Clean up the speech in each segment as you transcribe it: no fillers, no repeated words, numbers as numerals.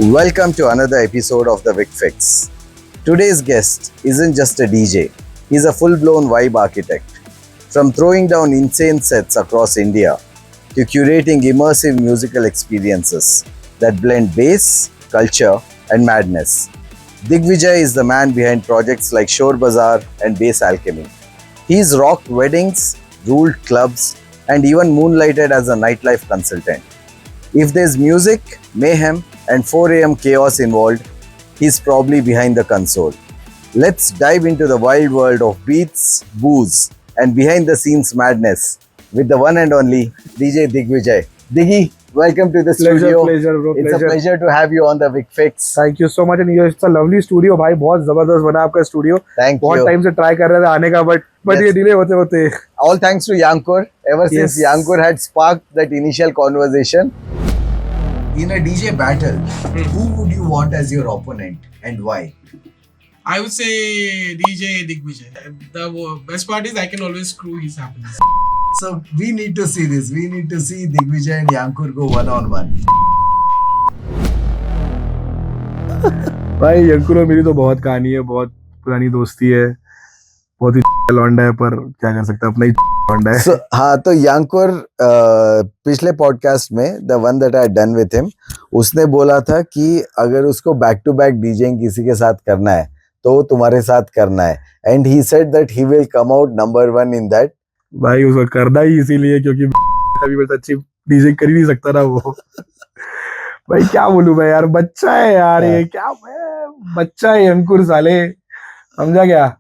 Welcome to another episode of The Vic Fix. Today's guest isn't just a DJ, he's a full blown vibe architect. From throwing down insane sets across India to curating immersive musical experiences that blend bass, culture, and madness, Digvijay is the man behind projects like Shore Bazaar and Bass Alchemy. He's rocked weddings, ruled clubs, and even moonlighted as a nightlife consultant. If there's music, mayhem, and 4 a.m. chaos involved, he's probably behind the console. Let's dive into the wild world of beats, booze, and behind the scenes madness with the one and only DJ Digvijay. Diggy, welcome to the studio. Pleasure, bro. It's a pleasure to have you on the Vic Fix. Thank you so much. And it's a lovely studio, भाई. बहुत जबरदस्त बना आपका studio. Thank बहुत you. Time से try कर रहे थे आने का, but Yes. ये डिले होते होते. All thanks to Yankur. Ever since Yes. Yankur had sparked that initial conversation. In a DJ battle, who would you want as your opponent and why? I would say DJ Digvijay. The best part is I can always screw his happiness. So we need to see this. We need to see Digvijay and Yankur go one-on-one. भाई यंकुर और मेरी तो बहुत कहानी है, बहुत पुरानी दोस्ती है, बहुत ही लौंडा है, पर क्या कर सकते हैं, अपना ही लौंडा है. So हाँ, तो Yankur पिछले पॉडकास्ट में the one that I done with him, उसने बोला था कि अगर उसको बैक टू बैक डीजेइंग किसी के साथ करना है तो वो तुम्हारे साथ करना है. And he said that he will come out number 1 in that. भाई उसको करना ही इसीलिए क्योंकि कभी बस अच्छी डीजे कर ही नहीं सकता ना वो. भाई क्या बोलूं मैं यार, बच्चा है यार ये, क्या बच्चा है अंकुर साले, समझा क्या.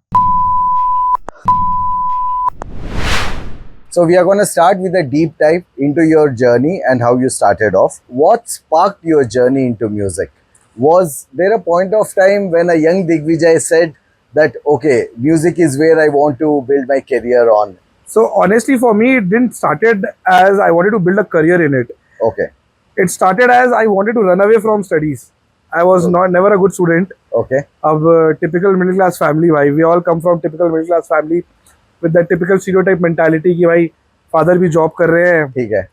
So we are going to start with a deep dive into your journey and how you started off. What sparked your journey into music? Was there a point of time when a young Digvijay said that, okay, music is where I want to build my career on? So honestly, for me, it didn't started as I wanted to build a career in it. Okay, It started as I wanted to run away from studies. I was never a good student. okay, Of typical middle class family, भाई. We all come from typical middle class family with that typical stereotype mentality कि भाई father भी job कर रहे हैं, ठीक है.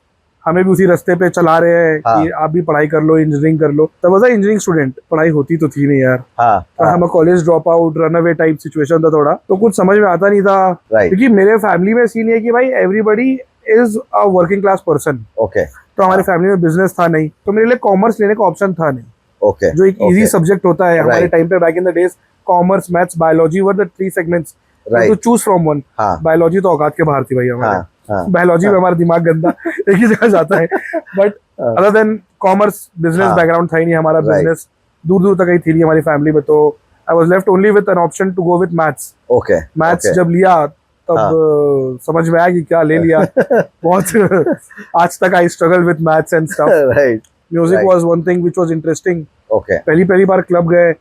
हमें भी उसी रास्ते पे चला रहे हैं हाँ. कि आप भी पढ़ाई कर लो, इंजीनियरिंग कर लो. तब वाज इंजीनियरिंग स्टूडेंट, पढ़ाई होती तो थी नहीं यार. हाँ, हाँ, हम college drop out, run away type situation था थोड़ा, तो कुछ समझ में आता नहीं था. right, क्योंकि मेरे फैमिली में सीन है कि भाई everybody is a working class person. okay, तो हमारे फैमिली में बिजनेस था नहीं, तो मेरे लिए कॉमर्स लेने का ऑप्शन था नहीं, okay, जो एक इजी okay, सब्जेक्ट होता है हमारे Right. टाइम पे. Back in the days commerce, maths, biology were the 3 segments right, to choose from one. हाँ, बायोलॉजी तो औकात के बाहर थी भाई हमारे. हाँ, हाँ, बायोलॉजी में हमारा दिमाग गंदा एक ही जगह जाता है. बट हाँ. अदर देन कॉमर्स, बिजनेस हाँ. बैकग्राउंड था ही नहीं हमारा. Right. बिजनेस दूर दूर तक ही थी नहीं हमारी फैमिली में, तो I was left only with an option to go with maths. okay, maths okay, जब लिया तब हाँ. समझ में आया कि क्या ले लिया. बहुत आज तक I struggle with maths and stuff. right, music Right. Was one thing which was interesting. okay, पहली बार क्लब गए,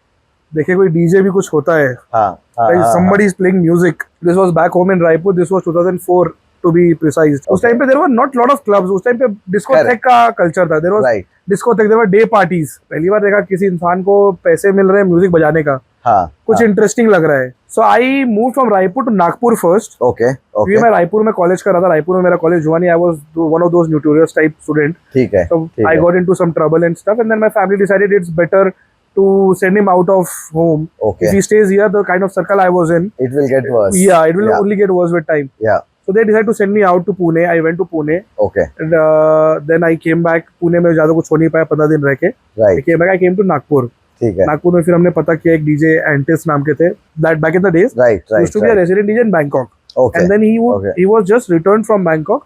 देखे कोई डीजे भी कुछ होता है. हाँ, हाँ, हाँ, Somebody is playing music. This was back home in Raipur. This was 2004 to be precise. उस टाइम पे there were not lot of clubs. उस टाइम पे discotheque का कल्चर था. There was right, discotheque, there were day parties. पहली बार देखा किसी इंसान को पैसे मिल रहे हैं म्यूजिक बजाने का, हाँ, कुछ हाँ, इंटरेस्टिंग लग रहा है. So I moved from Raipur to Nagpur first. okay, क्योंकि okay, मैं रायपुर में कॉलेज कर रहा था. रायपुर में मेरा कॉलेज हुआ नहीं. I was one of those notorious type student. ठीक है, So ठीक I है, got into some trouble and stuff, and then my family decided it's better to send him out of home. okay, If he stays here, the kind of circle I was in, it will get worse. yeah, it will Yeah. only get worse with time. Yeah, So they decided to send me out to Pune. I went to Pune, okay, and then I came back. Pune में ज़्यादा कुछ हो नहीं पाया, 15 दिन रह के. I right, came back. I came to Nagpur. ठीक है, नागपुर में फिर हमने पता किया एक DJ एंटिस नाम के थे. That back in the days, right, he right, used to be a right, resident DJ in Bangkok. okay, And then Okay. he was just returned from Bangkok.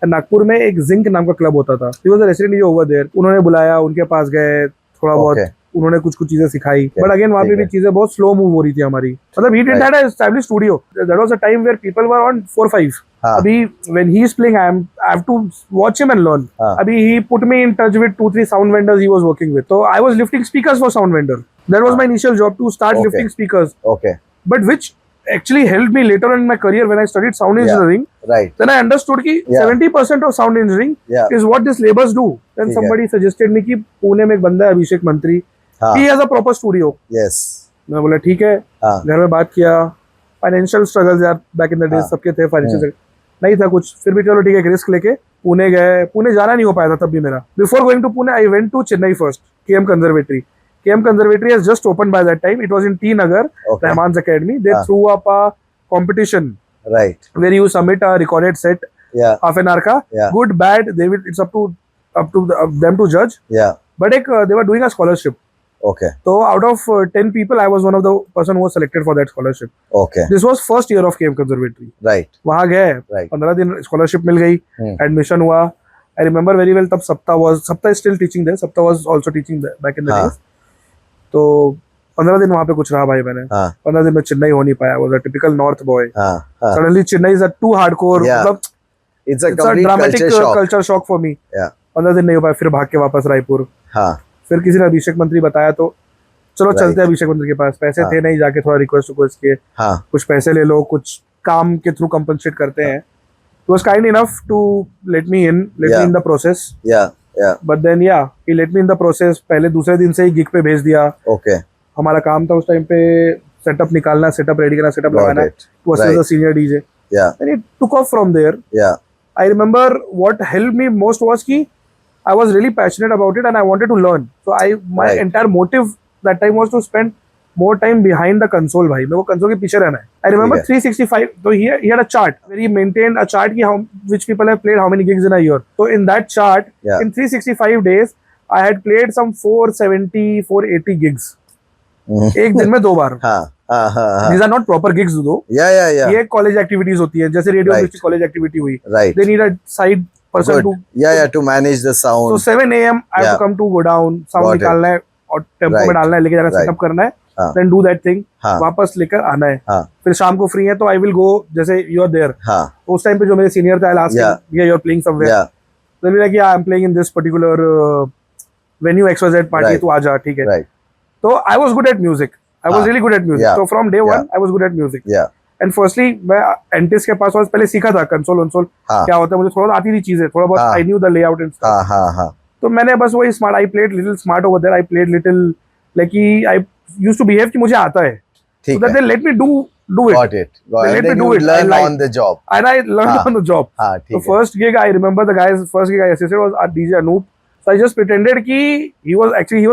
And Nagpur में एक जिंक नाम का क्लब होता था. He was a resident DJ over there. उन्होंने बुलाया, उनके पास गए, थोड़ा बहुत okay, उन्होंने कुछ चीजें सिखाई. Okay. बट अगेन वहाँ पे ठीक भी है. चीजें बहुत स्लो मूव हो रही थी हमारी. मतलब he didn't Right. had a established studio. That was a time where people were on 4-5. हाँ, अभी when he is playing, I have to watch him and learn. हाँ. अभी he put me in touch with 2-3 sound vendors he was working with. So I was lifting speakers for sound vendor. That was हाँ. my initial job, to start Okay. lifting speakers. okay, But which actually helped me later on in my career when I studied sound Yeah. engineering. right, Then I understood कि Yeah. 70% of sound engineering yeah, is what these laborers do. Then ठीक है. somebody suggested me कि पुणे में एक बंदा है अभिषेक मंत्री. हाँ, He has a proper studio. yes, मैं बोला ठीक है. हाँ, घर में बात किया. फाइनेंशियल स्ट्रगल्स यार बैक इन द डेज हाँ. सबके थे. फाइनेंशियल नहीं था कुछ, फिर भी चलो ठीक है, रिस्क लेके पुणे गए. पुणे जाना नहीं हो पाया था तब भी मेरा. Before going to Pune I went to Chennai first. KM Conservatory. KM Conservatory has just opened by that time. It was in T Nagar, Okay. Rahman's Academy. They threw up a competition Right. where you submit a recorded set, Yeah. half an hour ka. Yeah. Good, bad. It's up to them to judge. Yeah. But they were doing a scholarship. Okay. So out of 10 people, I was one of the person who was selected for that scholarship. Okay. This was first year of KM Conservatory. Right. वहाँ गए, Right. 15 दिन scholarship मिल गई, Hmm. admission हुआ. I remember very well. तब Sapta is still teaching there. Sapta was also teaching there back in the हाँ. days. तो 15 दिन वहाँ पे कुछ रहा भाई मैंने. हाँ. 15 दिन में चेन्नई हो नहीं पाया. I was a typical North boy. हाँ. हाँ. Suddenly Chennai is a too hardcore. Yeah. मतलब It's a it's a complete dramatic culture shock. culture shock for me. Yeah. 15 दिन नहीं हो पाया. फिर भाग के वापस रायपुर. हाँ. फिर किसी ने अभिषेक मंत्री बताया तो चलो Right. चलते हैं अभिषेक मंत्री के पास. पैसे हाँ. थे नहीं, जाके थोड़ा रिक्वेस्ट किए, हाँ. कुछ पैसे ले लो, कुछ काम के थ्रू कंपनसेट करते हैं. He was kind enough to let me in Yeah. the process. Yeah. Yeah. But then yeah, he let me in the process. पहले दूसरे दिन से ही गिग पे भेज दिया. Okay. हमारा काम था उस टाइम पे सेटअप निकालना, सेटअप रेडी करना, सेटअप Got लगाना. it. To assist Right. the senior DJ. Yeah. And it took off from there. Yeah. I remember what helped me most was कि I was really passionate about it and I wanted to learn. So my Right. entire motive that time was to spend more time behind the console. भाई मेरे को console के पीछे रहना है. I remember ठीक है. 365. So he had a chart where he maintained a chart कि which people have played how many gigs in a year. So in that chart, Yeah. in 365 days, I had played some 470, 480 gigs. Mhm. एक दिन में 2 बार. हाँ. हाँ. हाँ. हाँ. These are not proper gigs though. Yeah. Yeah. Yeah. ये college activities होती है, जैसे रेडियो Right. मिर्ची कॉलेज एक्टिविटी हुई. Right. They need a side person Good. to. Yeah. Yeah. To manage the So sound. 7 a.m. I have Yeah. to come to go down, sound Got it. निकालना है और tempo Right. में डालना है, लेके जाना, Right. Setup करना है, हाँ. then do that thing, हाँ. वापस लेकर आना है. हाँ. फिर शाम को फ्री है तो I will go, जैसे you are there. हाँ. उस टाइम पे जो मेरे सीनियर थे, I'll ask Yeah. him, yeah, you're playing somewhere. Yeah. They'll be like, yeah, I'm playing in this particular venue XYZ party, Right. तू आ जा, ठीक है. Right. तो I was good at music. I was हाँ. really good at music. Yeah. So from day one, Yeah. I was good at music. Yeah. And firstly मैं एंटिस के पास पहले सीखा था कंसोल वंसोल हाँ. क्या होता है, मुझे थोड़ा बहुत आती थी चीजें, थोड़ा बहुत हाँ. I knew the layout and stuff. हाँ. हाँ. हाँ. तो मैंने बस वही smart, I played little smart over there, I played little like I used to behave कि मुझे आता है, सो ठीक दैट है. They let me do it Got it. Got They it. let me Then do you it. I learn like- on the job. And I learned हाँ. On the job. हाँ. तो ठीक है. First gig I remember the guys, first gig I assisted was DJ Anoop. So I just pretended कि he was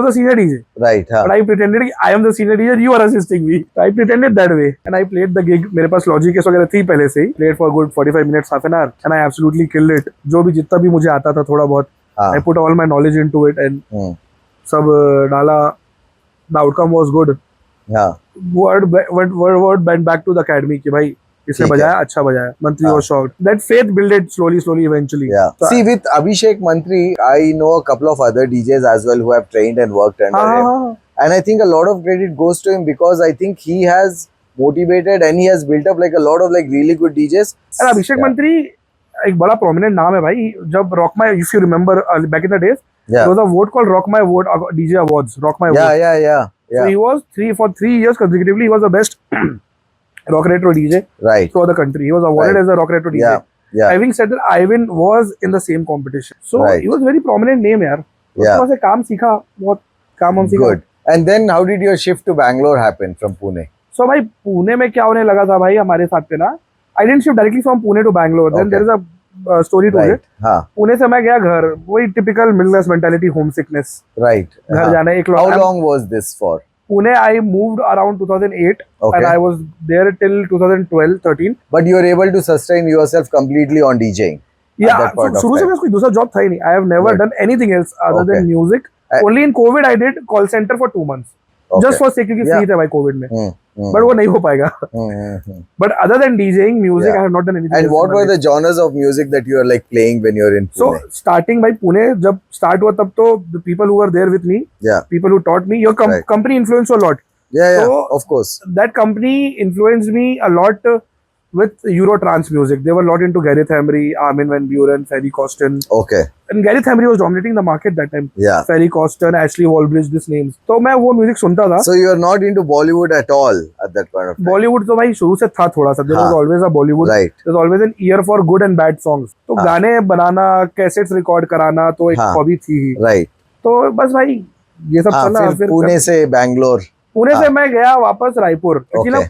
a senior DJ. Right. हाँ. But I pretended कि I am the senior DJ, you are assisting me. So I pretended that way. And I played the gig. मेरे पास Logic case वगैरह थी पहले से ही. Played for good 45 minutes, half an hour. And I absolutely killed it. जो भी जितना भी मुझे आता था थोड़ा बहुत. हाँ. I put all my knowledge into it and हम्म. सब डाला. The outcome was good. हाँ. Word went back to the academy कि भाई इसने ठीक है. बजाया, अच्छा बजाया. Mantri हाँ. was shocked. That faith built slowly eventually. Yeah. So, See, with Abhishek Mantri, I know a couple of other DJs as well who have trained and worked under हाँ, him. हाँ, हाँ. And I think a lot of credit goes to him because I think he has motivated and he has built up like a lot of like really good DJs. And Abhishek Yeah. मंत्री एक बड़ा prominent नाम है भाई. जब rock my, if you remember back in the days, Yeah. there was a vote called Rock My Vote, DJ Awards, Rock My Yeah, Vote. yeah. So he was for 3 years consecutively, he was the best rock retro DJ Right. throughout the country. He was awarded Right. as a rock retro DJ. Yeah. Yeah. Having said that, Ivan was in the same competition. So Right. he was very prominent name यार. Yeah. उससे काम सीखा, बहुत काम हम सीखा. Good. And then how did your shift to Bangalore happen from Pune? So भाई पुणे में क्या होने लगा था भाई हमारे साथ पे ना. I didn't shift directly from Pune to Bangalore. Then Okay. there is a story to Right. it. हाँ. पुणे से मैं गया घर, वही typical middle class mentality, home sickness, Right. घर हाँ. जाना एक How long was this for? Pune I moved around 2008 Okay. and I was there till 2012-13. But you were able to sustain yourself completely on DJing. Yeah, that point of शुरू से time. मेरा कोई दूसरा job था ही नहीं. I have never Right. done anything else other Okay. than music. I- Only in COVID I did call center for 2 months. Okay. Just for sake क्योंकि Yeah. free था भाई COVID में. Hmm. But वो नहीं हो पाएगा. Hmm. But other than DJing, music, Yeah. I have not done anything. And else what in my were life. the genres of music that you are like playing when you're in So Pune? starting by Pune, जब start हुआ तब तो the people who were there with me, Yeah. people who taught me, your Right. company influenced a lot. Yeah, So- of course. That company influenced me a lot with Euro trance music. They were a lot into Gareth Emery, Armin van Buuren, Ferry Corsten. Okay. And Gareth Emery was dominating the market that time. Yeah. Ferry Corsten, Ashley Wallbridge, these names. तो मैं वो music सुनता था. So you're not into Bollywood at all at that point of time. Bollywood तो भाई शुरू से था थोड़ा सा. There was हाँ. always a Bollywood. Right. There's always an ear for good and bad songs. तो हाँ. गाने बनाना, कैसेट्स रिकॉर्ड कराना तो एक हाँ. हॉबी थी ही. Right. तो बस भाई ये सब हाँ, चला. फिर पुणे से बैंगलोर. पुणे से हाँ. मैं गया वापस रायपुर क्योंकि ना Okay.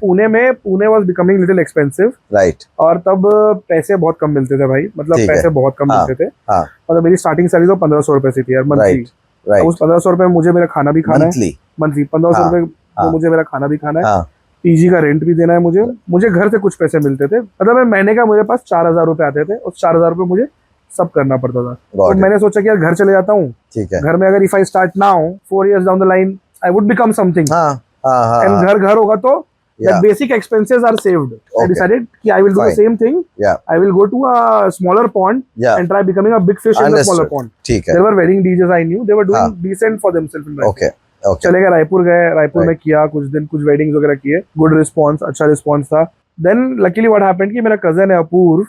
Pune was becoming little expensive Right. और तब पैसे बहुत कम मिलते थे भाई. मतलब ठीक है. पैसे बहुत कम हाँ. मिलते थे. हाँ. मतलब मेरी स्टार्टिंग सैलरी तो 1500 रुपए से थी यार मंथली. Right. Right. उस 1500 रुपए में मुझे मेरा खाना भी खाना है Monthly. मंथली 1500 हाँ, रुपए में हाँ। मुझे मेरा खाना भी खाना है, हाँ, पीजी का रेंट भी देना है मुझे घर से कुछ पैसे मिलते थे, मतलब मैं महीने का मेरे पास 4000 रुपए आते थे, उस 4000 रुपए मुझे सब करना पड़ता था। तो got it. मैंने सोचा कि यार घर चले जाता हूँ, ठीक है। घर में अगर if I start now 4 years down the line I would become something, हाँ, हाँ, हाँ, एंड हाँ, घर होगा तो Yeah. the basic expenses are saved. I Okay. decided कि I will do the Fine. same thing. Yeah. I will go to a smaller pond Yeah. and try becoming a big fish in the Understood. smaller pond. ठीक है। There were wedding DJs I knew. They were doing हाँ. decent for themselves in Raipur. Okay, okay. चले गए Raipur Right. में किया कुछ दिन, कुछ वेडिंग्स वगैरह किए, गुड रिस्पॉन्स, अच्छा रिस्पॉन्स था। देन लकीली व्हाट हैपेंड कि मेरा कजन है अपूर्व,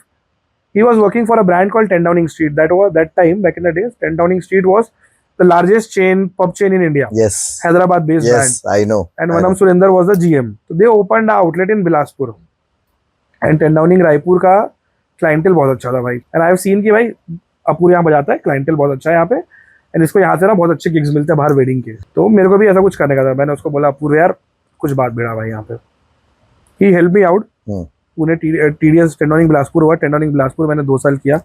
he was working for a brand called 10 Downing Street. That time back in the days 10 Downing Street was the largest pub chain in India. Yes. Hyderabad based brand. Yes, I know. And I Vanam know. Surinder was the GM. So they opened an outlet in Bilaspur. And 10 Downing Raipur का clientele बहुत अच्छा था भाई। And I have seen कि भाई अपूर यहाँ बजाता है, क्लाइंटल बहुत अच्छा है यहाँ पे, एंड इसको यहाँ से ना बहुत अच्छे गिग्स मिलते हैं बाहर वेडिंग के। तो मेरे को भी ऐसा कुछ करने का था। मैंने उसको बोला अपूर यार कुछ बात बेड़ा भाई यहाँ पे। He help me out. Pune TDS 10 Downing Bilaspur हुआ। 10 Downing बिलासपुर मैंने 2 साल किया।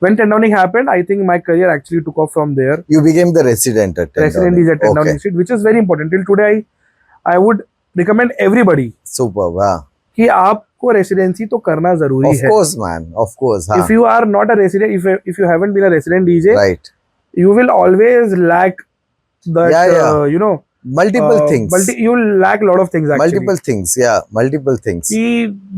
When 10 Downing happened, I think my career actually took off from there. You became the resident at 10 Resident Downing. is at 10 Downing Street, which is very important. Till today, I would recommend everybody Superb, हाँ. कि आपको residency तो करना जरूरी Of है। course, man. Of course, हाँ. If you are not a resident, if you haven't been a resident DJ, Right. you will always lack that. Yeah. Multiple things. You will lack a lot of things actually. Multiple things, yeah. Multiple things. कि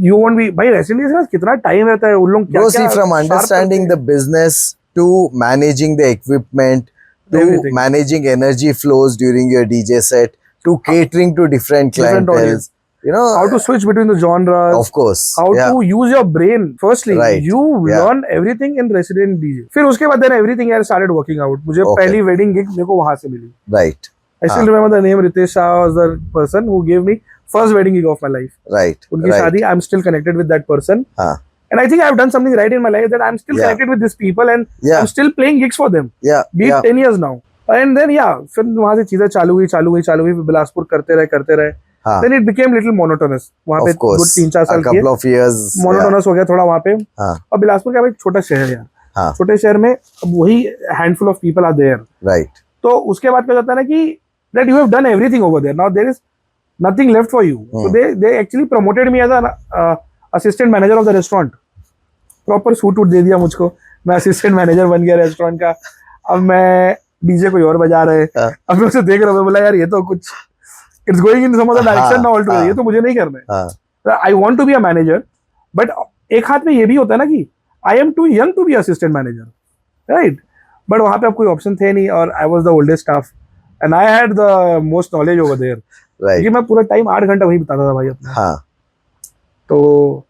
you won't be भाई resident DJ में कितना time रहता है, उन लोग क्या Bro, क्या see, from understanding the business to managing the equipment to Everything. managing energy flows during your DJ set to catering to different Different clienteles. audience. You know, how to switch between the genres, of course. how yeah. to use your brain. Firstly, Right. you Yeah. learn everything in resident DJ. फिर उसके बाद then everything I started working out. मुझे Okay. पहली wedding gig मेरे को वहां से मिली। Right. I still remember the name Ritesh Shah was the person who gave me first wedding gig of my life. Right. उनकी right. शादी, I'm still connected with that person. हाँ. And I think I've done something right in my life that I'm still Yeah. connected with these people and Yeah. I'm still playing gigs for them. Yeah. Be it yeah. 10 years now. And then फिर वहां से चीजें चालू हुई, फिर बिलासपुर करते रहे। हाँ. Then it became little monotonous. वहां पे Of course. 3-4 साल A couple of years. Monotonous हो गया थोड़ा वहां पे। हाँ. और बिलासपुर क्या भाई छोटा शहर है यार। हाँ. छोटे शहर में अब वही handful of people are there. Right. तो उसके बाद क्या होता है ना कि that you have done everything over there, now there is nothing left for you. So they actually promoted me as an assistant manager of the restaurant. Proper suit दे दिया मुझको, मैं असिस्टेंट मैनेजर बन गया रेस्टोरेंट का। अब मैं DJ कोई और बजा रहे, अब मैं उसे देख रहा हूँ, बोला यार ये तो कुछ it's going in some other direction now altogether, ये तो मुझे नहीं करना है। I want to be a manager, but एक हाथ में ये भी होता है ना कि I am too young to be assistant manager, right? But वहां पे अब कोई ऑप्शन थे नहीं, और I was the oldest staff and I had the most knowledge over there, क्योंकि मैं पूरा टाइम 8 घंटा वहीं बिताता था भाई अपना। हाँ. तो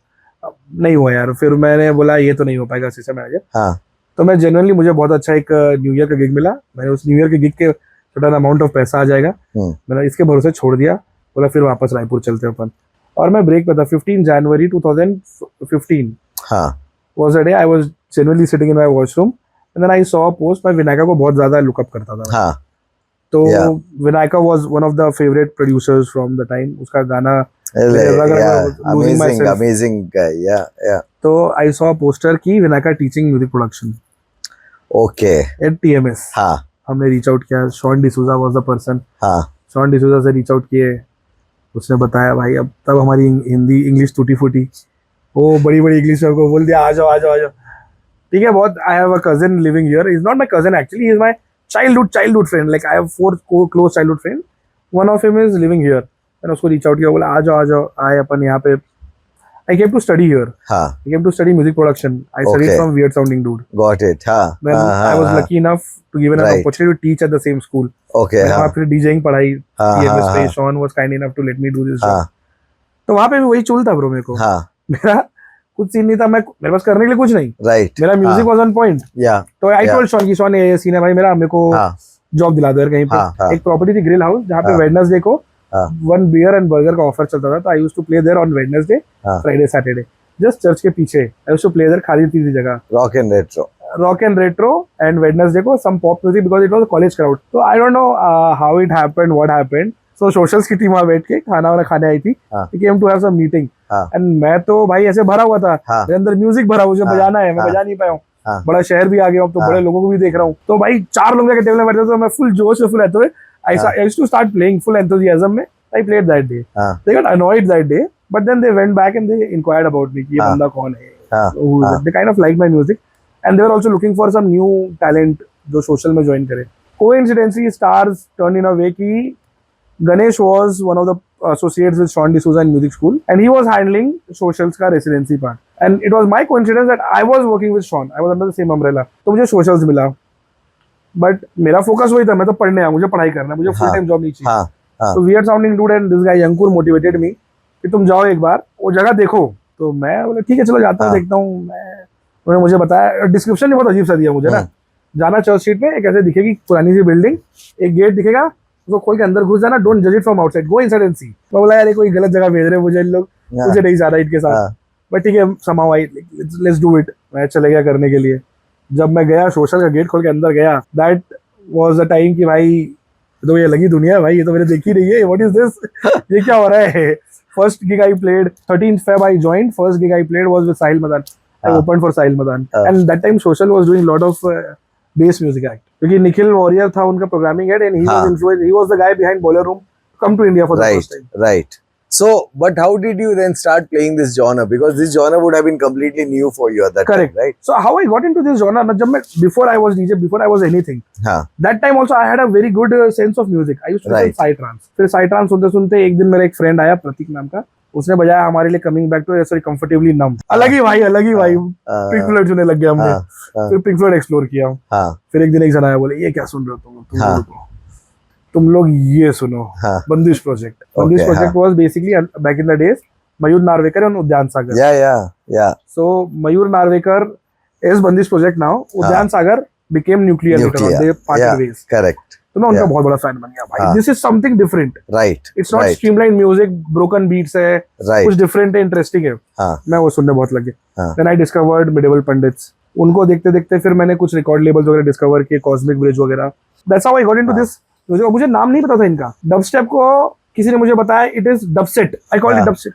नहीं हुआ यार, फिर मैंने बोला ये तो नहीं हो पाएगा असिस्टेंट मैनेजर। हाँ. तो मैं जनरली, मुझे बहुत अच्छा एक न्यू ईयर का गिग मिला, मैंने उस न्यू ईयर के गिग के छोटा अमाउंट ऑफ पैसा आ जाएगा, मैंने इसके भरोसे छोड़ दिया, बोला फिर वापस रायपुर चलते हैं अपन। और मैं ब्रेक पे था। 15 जनवरी 2015 was a day I was genuinely sitting in my washroom and then I saw a post। मैं विनायका को बहुत ज्यादा लुकअप करता था। हाँ. तो Yeah. Vinayaka was one of the favorite producers from the time। उसका गाना Amazing, amazing guy. Yeah, yeah. तो I saw a poster की Vinayaka teaching music production Okay. At TMS। हाँ. हमने रीच आउट किया, Shaun D'Souza was the person. हाँ. शॉन डिसूजा से रीच आउट किए, उसने बताया भाई, अब तब हमारी हिंदी इंग्लिश टूटी फूटी, वो बड़ी बड़ी इंग्लिश में बोल दिया आ जाओ। ठीक है, बहुत। I have a cousin living here, is not my cousin actually, he is my childhood friend, like I have 4 close childhood friend, one of him is living here. मैंने उसको रीच आउट किया, बोला आ जाओ आए अपन यहाँ पे। I came to study here. I came to study music production. I studied from Weird Sounding Dude. Got it. Then I was lucky enough to given an opportunity to teach at the same school. Okay. वहाँ पे DJing पढ़ाई, TMS पे Sean was kind enough to let me do this job. तो वहाँ पे भी वही चूल था ब्रो मेरे को। मेरा कुछ सीन नहीं था, मेरे पास करने के लिए कुछ नहीं। Right. मेरा म्यूजिक वाज ऑन पॉइंट। तो I told Sean कि Sean ये सीन है भाई मेरा, मेरे को जॉब दिला दो यार कहीं पे। एक प्रॉपर्टी थी ग्रिल हाउस, जहाँ पे वेडनेसडे को 1 beer and burger का ऑफर चलता था, तो I used to play there on Wednesday, Friday, Saturday, just church के पीछे। I used to play there, खाली थी जगह, rock and retro and Wednesday को some pop music, because it was a college crowd. तो I don't know how it happened, what happened. So Socials की team वहां बैठ के खाना वाना खाने आई थी, we came to have some meeting, and मैं तो भाई ऐसे भरा हुआ था, मेरे अंदर म्यूजिक भरा, मुझे बजाना है, मैं बजा नहीं पाया हूँ। हाँ। बड़ा शहर भी आ गया हूँ, तो बड़े लोगों को भी देख रहा हूँ। तो भाई 4 लोग जाके टेबल में बैठे थे, तो मैं फुल जोश में, फुल रहते हुए I used to start playing full enthusiasm में. I played that day. They got annoyed that day, but then they went back and they inquired about me कि ये बंदा कौन है. Who is it? They kind of liked my music, and they were also looking for some new talent जो social में join करे. Coincidentally, stars turned in a way कि Ganesh was one of the associates with Sean D'Souza in music school, and he was handling socials का residency part. And it was my coincidence that I was working with Sean. I was under the same umbrella. तो मुझे socials मिला. But मेरा focus वही था, मैं तो पढ़ने आया, मुझे पढ़ाई करना है, मुझे फुल टाइम जॉब नहीं चाहिए. तो weird sounding dude and this guy Ankur motivated me कि तुम जाओ एक बार वो जगह देखो. तो मैं बोला ठीक है चलो जाता हूँ, देखता हूँ. उन्होंने मुझे बताया, डिस्क्रिप्शन भी बहुत अजीब सा दिया मुझे ना. जाना चर्च स्ट्रीट में, एक ऐसे दिखेगी पुरानी सी बिल्डिंग, एक गेट दिखेगा, उसको खोल के अंदर घुस जाना, डोंट जज it from outside, go inside and see. मैं बोला यार ये कोई गलत जगह भेज रहे हैं मुझे लोग, मुझे नहीं जा रहा इनके साथ. बट ठीक है, somehow लेट्स डू इट. मैं चले गया करने के लिए. जब मैं गया, सोशल का गेट खोल के अंदर गया, दैट वाज द टाइम कि भाई तो ये लगी दुनिया है भाई, ये तो मैंने देखी नहीं है, व्हाट इज दिस, ये क्या हो रहा है. First gig I played 13th Feb I joined. First gig I played was with Sahil Madan. I opened for Sahil Madan, and that time social was doing lot of bass music act, क्योंकि Nikhil warrior था उनका programming head, and he was influenced, he was the guy behind Boiler Room come to India for the first time. Right. So, but how did you then start playing this genre? Because this genre would have been completely new for you at that Correct. time, right? So how I got into this genre, na, jab main, before I was DJ, before I was anything, that time also I had a very good sense of music. I used to listen to psytrance. फिर psytrance सुनते सुनते एक दिन मेरा एक friend आया, प्रतीक नाम का, उसने बजाया हमारे लिए coming back to sorry comfortably numb. अलग ही भाई पिंक फ्लोइड सुनने लग गया हमने. फिर पिंक फ्लोइड एक्सप्लोर किया. फिर एक दिन एक जन आया, बोले ये क्या सुन रहे हो तुम लोग ये सुनो, Bandish project. Bandish project was basically back in the days Mayur Narvekar and Udyan Sagar. Yeah. So Mayur Narvekar is Bandish project now. Udyan Sagar became nuclear later on. They parted ways. Correct. तो मैं उनका बहुत बड़ा फैन बन गया भाई. This is something different. Right. It's not streamlined music, broken beats है, कुछ different है, interesting है. मैं वो सुनने बहुत लग गया. Then I discovered Medieval Pandits. उनको देखते देखते फिर मैंने कुछ रिकॉर्ड लेबल्स वगैरह डिस्कवर किए, कॉस्मिक ब्रिज वगैरह. That's how I got into this. मुझे नाम नहीं पता था इनका. डबस्टेप को किसी ने मुझे बताया, it is dubstep. I called it dubstep.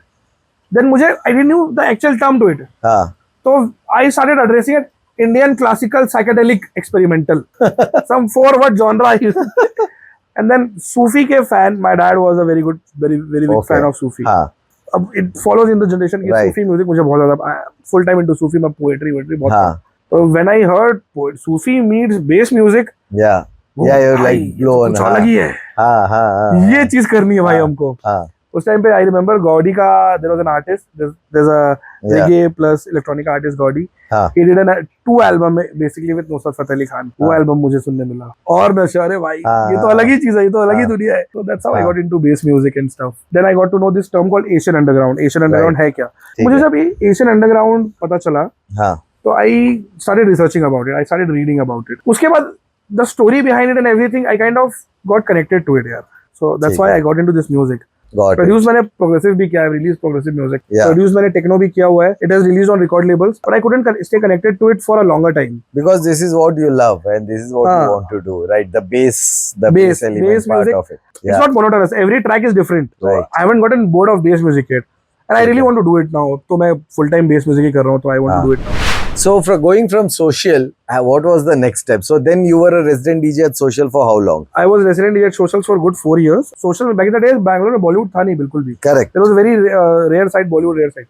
Then मुझे I didn't know the actual term to it. तो I started addressing it Indian classical psychedelic experimental, some 4-word genre. And then Sufi के fan, my dad was a very big fan of Sufi. अब it follows in the generation की Sufi music मुझे बहुत ज्यादा, full time into सूफी. मैं poetry बहुत. तो when I heard Sufi meets base music, you're like blown. कुछ अलग ही है. ये चीज करनी है भाई हमको. उस टाइम पे आई रिमेम्बर गॉडी का, there was an artist, there's a reggae plus electronic artist Gaudi. He did 2 album basically with Nusrat Fateh Ali Khan. वो एल्बम मुझे सुनने मिला और नशा, अरे भाई ये तो अलग ही चीज है, ये तो अलग ही दुनिया है. So that's how I got into bass music and stuff. Then I got to know this term called Asian Underground. Asian Underground है क्या? मुझे जब ये Asian Underground पता चला, तो I started researching about it. I started reading about it. उसके बाद the story behind it and everything, I kind of got connected to it, yeah. So that's why I got into this music. Produce मैंने progressive भी किया है, release progressive music. Produce मैंने techno भी किया हुआ है. It has released on record labels, but I couldn't stay connected to it for a longer time. Because this is what you love and this is what you want to do, right? The bass element part music, of it. It's not monotonous. Every track is different. So I haven't gotten bored of bass music yet, and I really want to do it now. तो मैं full time bass music ही कर रहा हूँ, तो I want to do it now. So, going from social, what was the next step? So then you were a resident DJ at Social for how long? I was resident DJ at Social for good 4 years. Social back in the days, Bangalore में Bollywood था नहीं बिल्कुल भी. Correct. There was a very rare side, Bollywood rare side.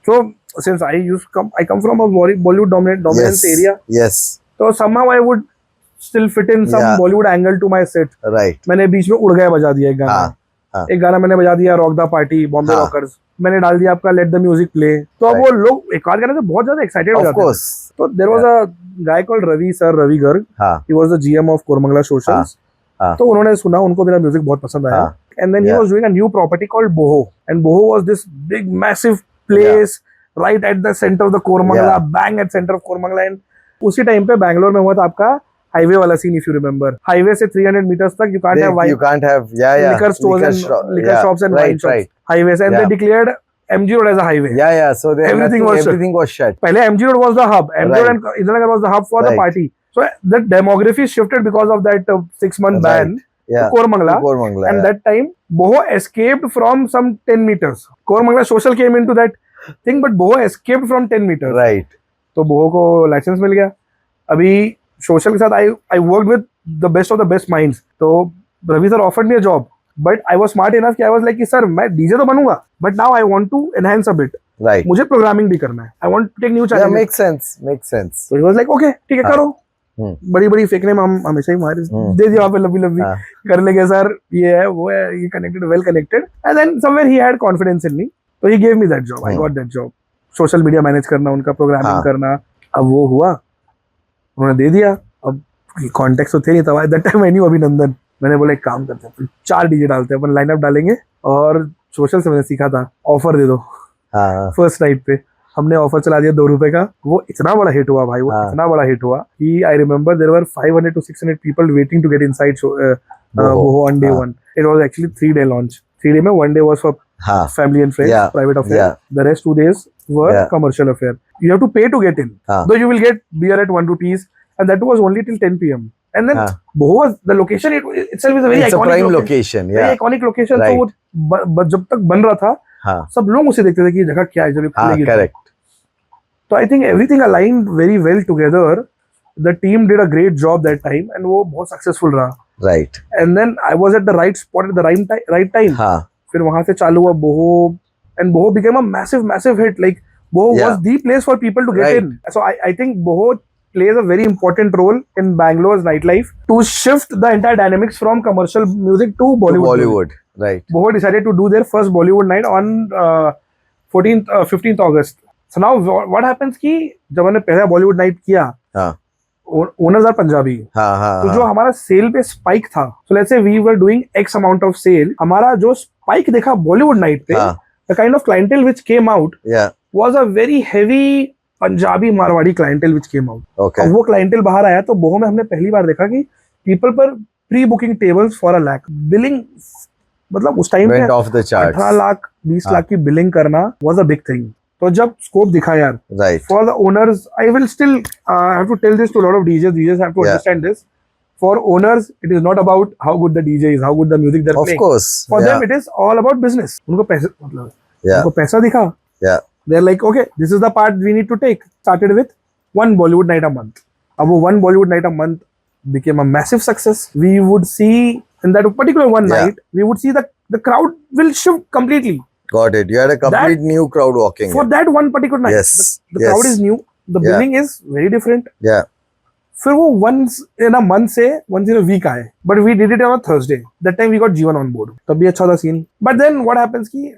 So since I come from a Bollywood dominance area. Yes. So somehow I would still fit in some Bollywood angle to my set. Right. मैंने बीच में उड़ गया बजा दिया एक गाना. एक गाना मैंने बजा दिया rock the party, Bombay rockers. मैंने डाल दिया आपका लेट द म्यूजिक प्ले. तो अब वो लोग एक आध गाने से बहुत ज्यादा एक्साइटेड हो जाते हैं. तो there was a guy called Ravi Garg. He was the GM of Koramangala Socials. तो उन्होंने सुना, उनको मेरा म्यूजिक बहुत पसंद आया. And then he was doing a new property called Boho. And Boho was this big massive place right at the centre of the Koramangala, bang at centre of Koramangala. And उसी time पे बैंगलोर में हुआ था आपका हाईवे वाला scene, if you remember. Highway से 300 meters तक you can't have liquor stores and liquor shops and wine shops. Highways, and they declared MG Road as a highway. So everything was shut. पहले MG Road was the hub. MG Road and Idanagar was the hub for the party. So the demography shifted because of that 6-month ban to Koramangala. And that time Boho escaped from some 10 meters. Koramangala social came into that thing, but Boho escaped from 10 meters. Right. तो बोहो को licence मिल गया। अभी Social के साथ I work with the best of the best minds. तो Ravi sir offered me a job, but I was smart enough कि I was like कि sir मैं डीजे तो बनूंगा, but now I want to enhance a bit, Right. मुझे programming भी करना है, I want to take new Yeah, challenges. makes sense. Makes sense. तो ही वाज लाइक ओके ठीक है हाँ। करो। हम्म। बड़ी फेक नेम हम हमेशा ही मारे हम्म। दे दिया वहाँ पे, लंबी लंबी हाँ। कर लेंगे सर, ये है वो है, ये connected, well connected, and then somewhere he had confidence in me, तो he gave me that job. I got that job, social media manage करना, उनका प्रोग्रामिंग हाँ। करना। अब वो हुआ, उन्होंने दे दिया। अब कॉन्टेक्ट तो थे नहीं तब, दैट टाइम आई न्यू अभिनंदन। मैंने बोला एक काम करते हैं, 4 डीजे डालते हैं, अपन लाइनअप डालेंगे, और सोशल से मैंने सीखा था ऑफर दे दो। हाँ। फर्स्ट नाइट पे हमने ऑफर चला दिया 2 रुपए का, वो इतना बड़ा हिट हुआ भाई, वो हाँ। इतना बड़ा हिट हुआ कि I remember there were 500 to 600 people waiting to get inside Boho on day हाँ। 1. It was actually 3-day launch. 3 day में 1 day was for हाँ। family and friends, Yeah. private affair. Yeah. The rest 2 days were Yeah. commercial affair. You have to pay to get in. हाँ। Though you will get beer at 1 rupees, and that was only till 10 p.m. And then हाँ। Boho was the location itself is a very It's a iconic prime location. location. Very Yeah. iconic location. Right. तो वो जब तक बन रहा था, हाँ। सब लोग उसे देखते थे कि ये जगह क्या है, जब ये हाँ, खुलेगी तो। correct. So I think everything aligned very well together. The team did a great job that time, and वो बहुत successful रहा. Right. And then I was at the right spot at the right time. हाँ। फिर वहाँ से चालू हुआ Boho, and Boho became a massive hit. Like Boho Yeah. was the place for people to get Right. in. So I think Boho plays a very important role in Bangalore's nightlife to shift the entire dynamics from commercial music to To Bollywood. music. Bollywood. Right. Boho decided to do their first Bollywood night on 15th August. So now what happens कि जब हमने पहला Bollywood night किया, हाँ। Owners are Punjabi, हाँ। हाँ। तो जो हमारा सेल पे स्पाइक था, so let's say we were doing x amount of sale, हमारा जो स्पाइक देखा बॉलीवुड नाइट पे, हाँ। The kind of clientele which came out Yeah. Was a very heavy Punjabi Marwari clientele which came out. Okay. अब वो clientele बाहर आया तो बोहो में हमने पहली बार देखा कि पीपल पर pre booking tables for a lakh billing, मतलब उस टाइम पे Went off the charts. 18 lakh 20 हाँ। लाख की बिलिंग करना वाज अ बिग थिंग। तो जब स्कोप दिखा यार, Right. for the owners, I will still have to tell this to a lot of DJs. DJs have to Yeah. understand this. For owners, it is not about how good the DJ is, how good the music they're Of playing. course. For Yeah. them, it is all about business. उनको पैसे, मतलब Yeah. उनको पैसा दिखा. Yeah. They're like, okay, this is the part we need to take. Started with 1 Bollywood night a month. अब वो 1 Bollywood night a month became a massive success. We would see in that particular one Yeah. night, we would see that the crowd will shift completely. Got it. You had a complete new crowd walking For in. that one particular night, Yes. the Yes. crowd is new. The Yeah. billing is very different. Yeah. फिर वो once in a month से once in a week आए, but we did it on a Thursday. That time we got G1 on board. तब भी अच्छा था scene. But then what happens कि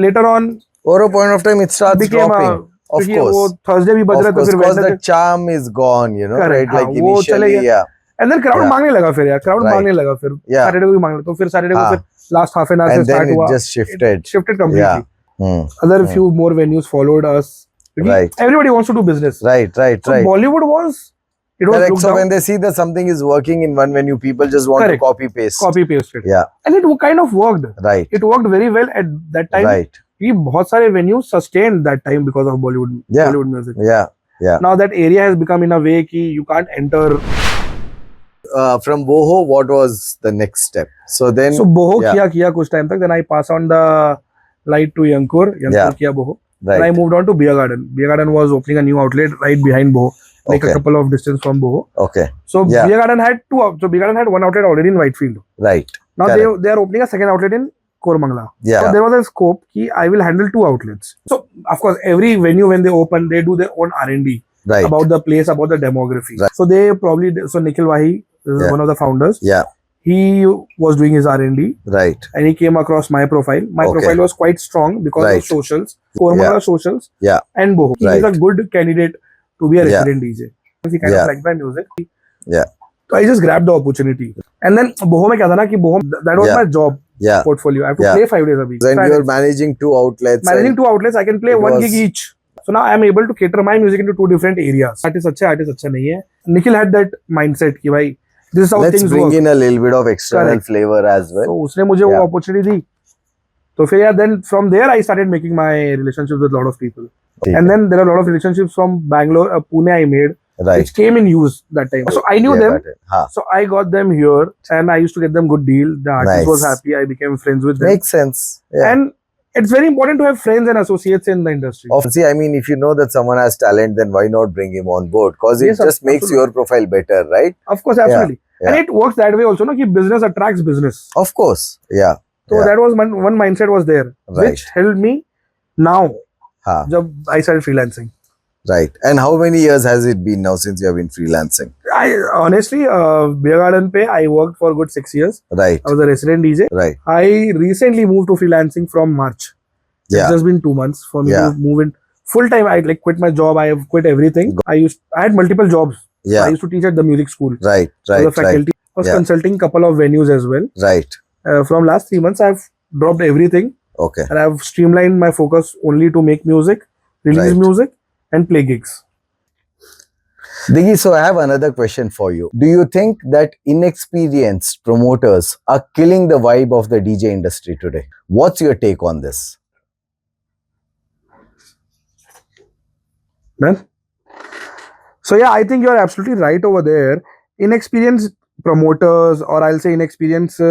later on Over a point of time, it starts became dropping. Of क्योंकि वो course. Thursday भी बज Of रहा था, course, फिर because the Wednesday, charm is gone, you know, Correct, right? Like हाँ, वो चले initially, गए। yeah. and then crowd Yeah. मांगने लगा फिर यार, crowd Right. मांगने लगा फिर Yeah. Saturday को भी मांगने, तो फिर Saturday को हाँ. फिर last half an hour से And then start it हुआ, just shifted. shifted completely. Yeah. Hmm. Other few more venues followed us. Because Right. Everybody wants to do business. Right, right, So right. Bollywood was, it was Correct. looked So down, when they see that something is working in one venue, people just want Correct. to copy paste. copy pasted. Yeah. And it kind of worked. Right. It worked very well at that time. Right. कि बहुत सारे venues sustained that time because of Bollywood Yeah. Bollywood music. Yeah. Yeah. Now that area has become in a way कि you can't enter. From Boho, what was the next step? So then, So Boho yeah. किया कुछ time तक. Then I pass on the light to Yankur. Yeah. किया Boho. Then I right. moved on to Beer Garden. Beer Garden was opening a new outlet right behind Boho, like Okay. a couple of distance from Boho. Okay. So Yeah. Beer Garden had so Beer Garden had one outlet already in Whitefield. Right. Now Correct. they are opening a second outlet in Koramangala. Yeah. So there was a scope कि I will handle 2 outlets. So of course every venue when they open they do their own R&D Right. about the place, about the demography. Right. So they probably Nikhil Wahi is Yeah. one of the founders. Yeah. He was doing his R&D Right. and he came across my profile. My Okay. profile was quite strong because Right. of socials, Koramangala socials, Yeah. and Boho. He is Right. a good candidate to be a Yeah. resident DJ. He kind Yeah. of liked my music. Yeah. So I just grabbed the opportunity. And then Boho में क्या था ना कि Boho that was Yeah. my job Yeah. portfolio. I have to Yeah. play 5 days a week. Then Fridays. you're managing 2 outlets. Managing and 2 outlets, I can play it 1 was- gig each. So now I am able to cater my music into 2 different areas. Artist अच्छा नहीं है. Nikhil had that mindset कि भाई this is how let's things bring work. in a little bit of external Correct. flavor as well. So उसने मुझे वो Yeah. opportunity दी. तो फिर यार then from there I started making my relationships with a lot of people. ठीक And then there are a lot of relationships from Bangalore, Pune I made, Right. which came in use that time. So I knew Yeah, them. got it. Ha. So I got them here and I used to get them good deal. The artist Nice. was happy. I became friends with them. Makes sense. Yeah. And it's very important to have friends and associates in the industry. See, I mean, if you know that someone has talent, then why not bring him on board? Because it Yes, just makes absolutely. your profile better, right? Of course, absolutely. yeah. And it works that way also, no? Ki business attracts business. Of course, yeah. So yeah. that was one mindset was there, Right. which helped me now. Ha. Jab I started freelancing. Right. And how many years has it been now since you have been freelancing? I honestly, Beer Garden Pe, I worked for a good 6 years. Right. I was a resident DJ. Right. I recently moved to freelancing from March. Yeah. It's just been 2 months for me Yeah. to move in full time. I like quit my job. I have quit everything. I had multiple jobs. Yeah. I used to teach at the music school. Right. I Right. was a faculty. I was Yeah. consulting couple of venues as well. Right. From last 3 months, I've dropped everything Okay. and I've streamlined my focus only to make music, release Right. music, and play gigs. Diggy, so I have another question for you. Do you think that inexperienced promoters are killing the vibe of the DJ industry today? What's your take on this? Man. So yeah, I think you're absolutely right over there. Inexperienced promoters, or I'll say inexperienced,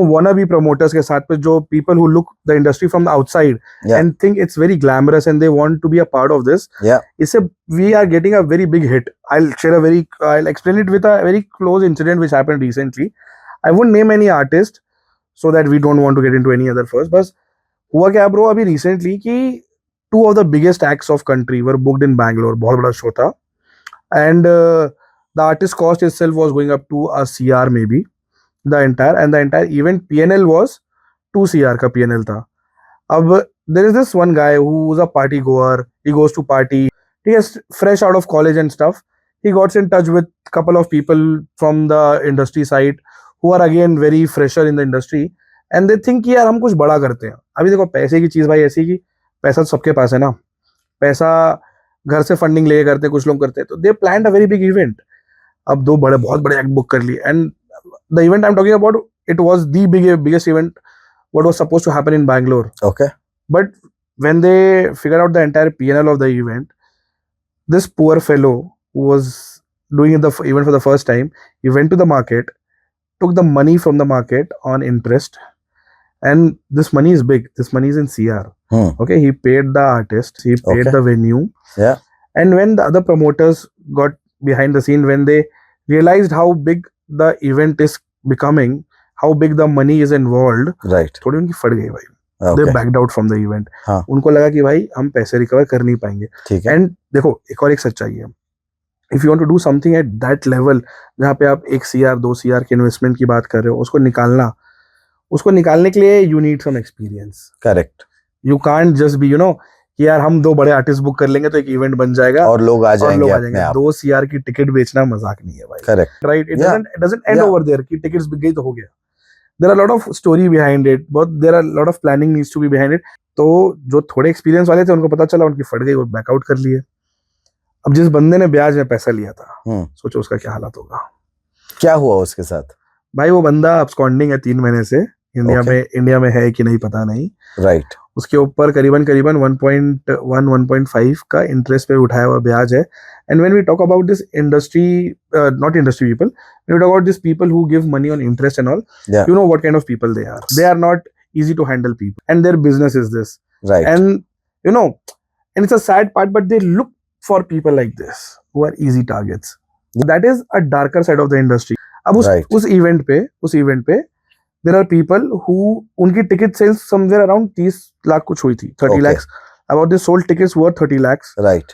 wannabe promoters ke saath pe jo people who look the industry from the outside Yeah. and think it's very glamorous and they want to be a part of this. Yeah. We are getting a very big hit. I'll explain it with a very close incident which happened recently. I won't name any artist so that we don't want to get into any other first. But हुआ क्या bro अभी recently कि two of the biggest acts of country were booked in Bangalore. बहुत बड़ा show था. And the artist cost itself was going up to a CR maybe. The entire event PNL was 2 CR का PNL था. अब there is this one guy who's a party goer. He goes to party. He is fresh out of college and stuff. He got in touch with couple of people from the industry side who are again very fresher in the industry. And they think कि यार हम कुछ बड़ा करते हैं. अभी देखो पैसे की चीज़ भाई ऐसी कि पैसा तो सबके पास है ना. पैसा घर से फंडिंग लेके करते हैं, कुछ लोग करते हैं. तो they planned a very big event. अब बहुत बड़े एक्ट बुक कर लिए. And the event I am talking about, it was the biggest event what was supposed to happen in Bangalore. Okay. But when they figured out the entire PNL of the event, this poor fellow who was doing the event for the first time, he went to the market, took the money from the market on interest, and this money is big. This money is in CR. Okay, he paid the artist, he paid Okay. the venue. Yeah. And when the other promoters got behind the scene, when they realized how big the event is becoming, how big the money is involved, Right. थोड़ी उनकी फट गई भाई. Okay. They backed out from the event. हाँ. उनको लगा कि भाई हम पैसे रिकवर कर नहीं पाएंगे. ठीक है. एंड देखो एक और एक सच्चाई है. If you want to do something at that level जहाँ पे आप 1 CR 2 CR के इन्वेस्टमेंट की बात कर रहे हो, उसको निकालने के लिए you need some experience. Correct. You can't just be कि यार हम 2 बड़े आर्टिस्ट बुक कर लेंगे तो एक इवेंट बन जाएगा और लोग आ जाएंगे अपने आप. 2 CR की टिकट बेचना मजाक नहीं है भाई. Correct. Right. It Yeah. Doesn't end Yeah. Over there कि टिकट्स बिक गई तो हो गया. There are lot of story behind it, but there are lot of planning needs to be behind it. तो जो थोड़े एक्सपीरियंस वाले थे उनको पता चला उनकी फट गई, वो बैकआउट कर लिए. अब जिस बंदे ने ब्याज में पैसा लिया था, सोचो उसका क्या हालत होगा. क्या हुआ उसके साथ? भाई वो बंदा अब्सकॉन्डिंग है 3 महीने से. Okay. इंडिया में है कि नहीं पता नहीं. राइट. उसके ऊपर करीबन 1.1-1.5 का इंटरेस्ट पे उठाया हुआ ब्याज है. And when we talk about this industry, not industry people, when we talk about this people who give money on interest and all, Yeah. you know what kind of people they are. They are not easy to handle people, and their business is this. Right. And and it's a sad part, but they look for people like this who are easy targets. That is a darker side of the industry. अब Right. उस event पे there are people who उनकी ticket sales somewhere around 30 lakh कुछ हुई थी, 30 Okay. lakhs. About the sold tickets were 30 lakhs. Right.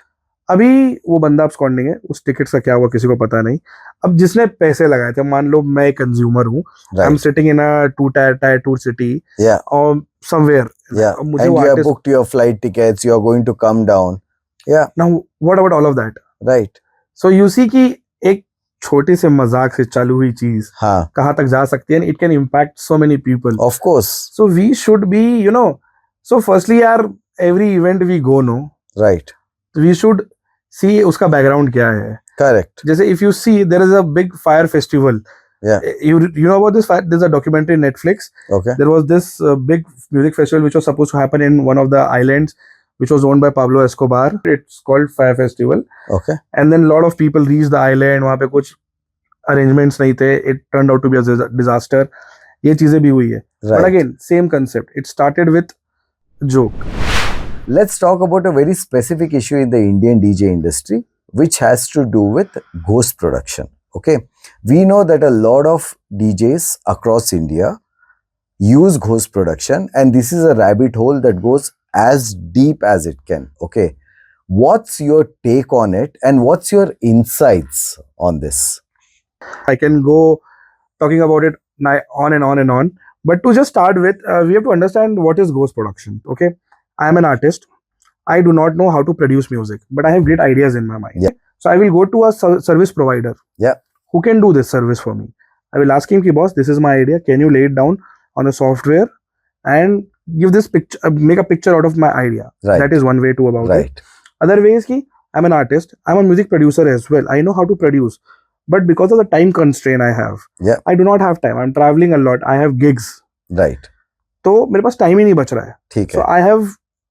अभी वो बंदा absconding है, उस टिकट का क्या हुआ किसी को पता नहीं. अब जिसने पैसे लगाए थे, मान लो मैं एक कंज्यूमर हूँ, I am Right. Sitting in a tier 2 city Yeah. or somewhere. Yeah. अब मुझे And वो you have artist, booked your flight tickets. You are going to come down. Yeah. now what about all of that? Right. So you see कि एक छोटे से मजाक से चालू हुई चीज हाँ. कहाँ तक जा सकती है, and it can impact so many people. Of course. So we should be, so firstly यार every event we go, no, Right. we should see उसका background क्या है. Correct. जैसे if you see there is a big fire festival. Yeah. You know about this fire? There's a documentary on Netflix. Okay. There was this big music festival which was supposed to happen in one of the islands which was owned by Pablo Escobar. It's called Fire Festival. Okay. And then a lot of people reached the island. वहाँ पे कुछ arrangements नहीं थे. It turned out to be a disaster. ये चीजें भी हुई है. But Right. again, same concept. It started with joke. Let's talk about a very specific issue in the Indian DJ industry, which has to do with ghost production. Okay, we know that a lot of DJs across India use ghost production, and this is a rabbit hole that goes as deep as it can. Okay, what's your take on it, and what's your insights on this? I can go talking about it on and on and on. But to just start with, we have to understand what is ghost production. Okay, I am an artist. I do not know how to produce music, but I have great ideas in my mind. Yeah. So I will go to a service provider. Yeah. Who can do this service for me? I will ask him, "Ki boss, this is my idea. Can you lay it down on a software and give this picture, make a picture out of my idea?" Right. That is one way to about it. Right. Other way is ki I'm an artist. I'm a music producer as well. I know how to produce, but because of the time constraint I have, Yeah. I do not have time. I'm traveling a lot. I have gigs. Right. तो मेरे पास time ही नहीं बच रहा है. ठीक So है. I have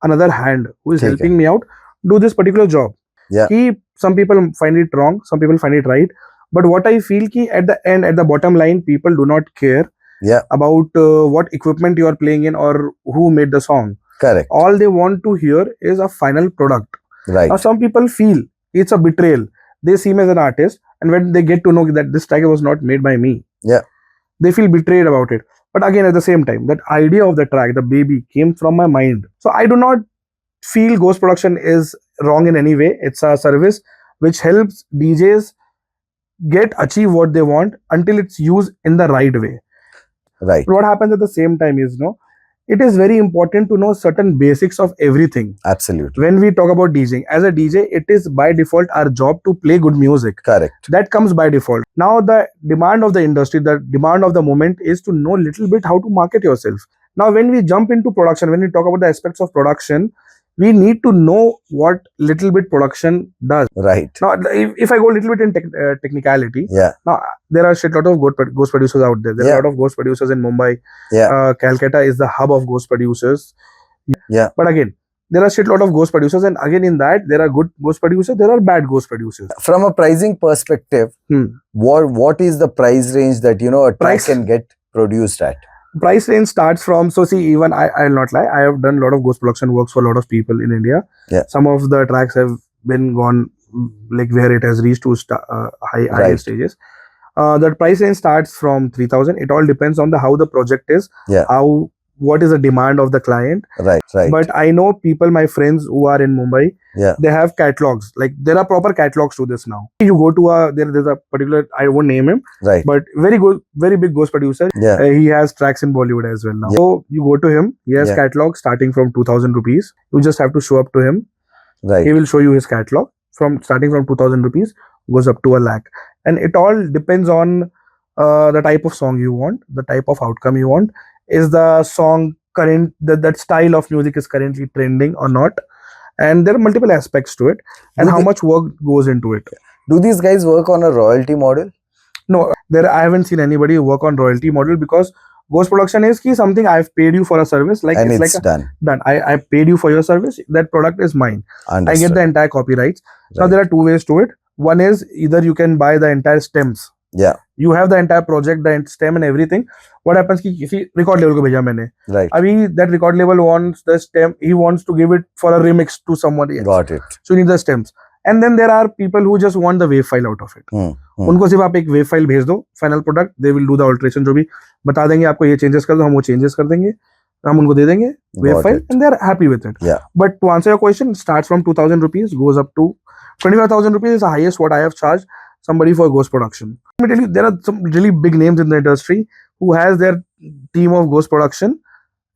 another hand who is ठीक है. helping me out do this particular job. Yeah. कि some people find it wrong, some people find it right. But what I feel कि at the end, at the bottom line, people do not care Yeah. about what equipment you are playing in or who made the song. Correct. All they want to hear is a final product. Right. Now some people feel it's a betrayal. They see me as an artist, and when they get to know that this track was not made by me, Yeah. they feel betrayed about it. But again, at the same time, that idea of the track, the baby, came from my mind. So I do not feel ghost production is wrong in any way. It's a service which helps DJs achieve what they want until it's used in the right way. Right. But what happens at the same time is, it is very important to know certain basics of everything. Absolutely. When we talk about DJing, as a DJ, it is by default our job to play good music. Correct. That comes by default. Now, the demand of the industry, the demand of the moment is to know little bit how to market yourself. Now, when we jump into production, when we talk about the aspects of production, we need to know what little bit production does. Right. Now, if I go a little bit in technicality, Yeah. now there are shit lot of ghost producers out there. There are Yeah. a lot of ghost producers in Mumbai. Yeah. Calcutta is the hub of ghost producers. Yeah. But again, there are shit lot of ghost producers, and again in that there are good ghost producers, there are bad ghost producers. From a pricing perspective, what is the price range that a track Price- can get produced at? Price range starts from, so see, even I'll not lie, I have done a lot of ghost production works for a lot of people in India. Yeah. Some of the tracks have been gone like where it has reached to high Right. stages. That price range starts from 3,000. It all depends on how the project is, Yeah. what is the demand of the client. Right. Right. But I know people, my friends who are in Mumbai, Yeah. they have catalogs. Like there are proper catalogs to this now. You go to there's a particular, I won't name him, Right. but very good, very big ghost producer. Yeah. He has tracks in Bollywood as well now. Yeah. So you go to him, he has Yeah. catalog starting from 2,000 rupees. You just have to show up to him. Right. He will show you his catalog from starting from 2,000 rupees, goes up to 1 lakh. And it all depends on the type of song you want, the type of outcome you want. Is the song current, that style of music is currently trending or not? And there are multiple aspects to it, and Do how they- much work goes into it. Do these guys work on a royalty model? No, I haven't seen anybody work on royalty model, because ghost production is something I've paid you for a service, like And it's it's like done. done. I paid you for your service. That product is mine. Understood. I get the entire copyrights. Now Right. there are two ways to it. One is either you can buy the entire stems. Yeah. You have the entire project, the stem and everything. What happens कि किसी record label को भेजा मैंने. Right. अभी that record label wants the stem. He wants to give it for a remix to somebody else. Got it. So you need the stems. And then there are people who just want the wave file out of it. उनको सिर्फ आप एक wave file भेज दो, final product, they will do the alteration, जो भी बता देंगे आपको ये changes कर दो, हम वो changes कर देंगे, हम उनको दे देंगे wave Got file, it. and they are happy with it. Yeah. But to answer your question, starts from 2,000 rupees, goes up to 25,000 rupees is the highest what I have charged somebody for ghost production. Let me tell you, there are some really big names in the industry who has their team of ghost production,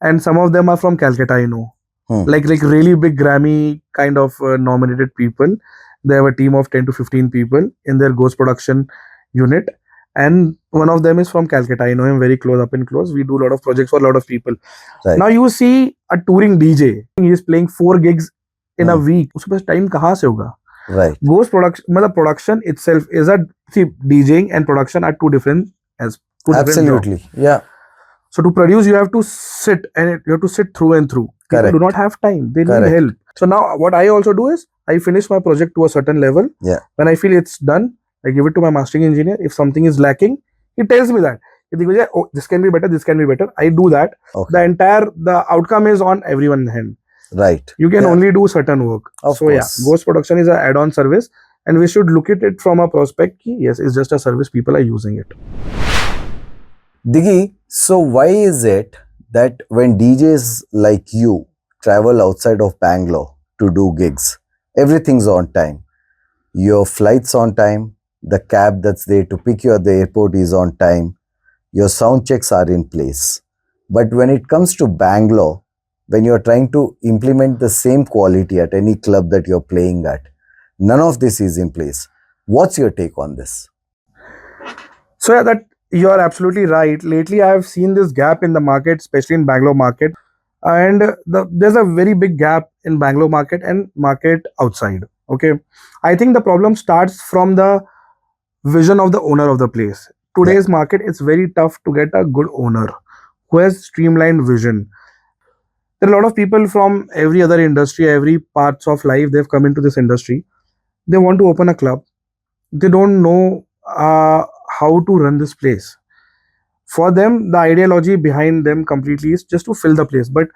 and some of them are from Calcutta, I know. Like really big Grammy kind of nominated people. They have a team of 10 to 15 people in their ghost production unit, and one of them is from Calcutta. I know him very close, up and close. We do a lot of projects for a lot of people. Right. Now you see a touring DJ, he is playing 4 gigs in a week. उसके पास time कहाँ से होगा? Right. Ghost production, मतलब production itself is DJing and production are two different jobs. Absolutely. Yeah. So to produce, you have to sit, and you have to sit through and through. People Correct. do not have time. They Correct. need help. So now what I also do is I finish my project to a certain level. Yeah. When I feel it's done, I give it to my mastering engineer. If something is lacking, he tells me that. Digvijay, oh, this can be better, this can be better. I do that. Okay. The outcome is on everyone's hand. Right. You can Yeah. only do certain work. Of so course. yeah, ghost production is an add-on service, and we should look at it from a prospect. Yes, it's just a service, people are using it. Diggy, so why is it that when DJs like you travel outside of Bangalore to do gigs, everything's on time? Your flight's on time, the cab that's there to pick you at the airport is on time, your sound checks are in place. But when it comes to Bangalore, when you're trying to implement the same quality at any club that you're playing at, none of this is in place. What's your take on this? So yeah, that you are absolutely right. Lately, I have seen this gap in the market, especially in Bangalore market, and there's a very big gap in Bangalore market and market outside. Okay, I think the problem starts from the vision of the owner of the place. Today's market, it's very tough to get a good owner who has streamlined vision. There are a lot of people from every other industry, every parts of life. They've come into this industry. They want to open a club. They don't know how to run this place. For them, the ideology behind them completely is just to fill the place. But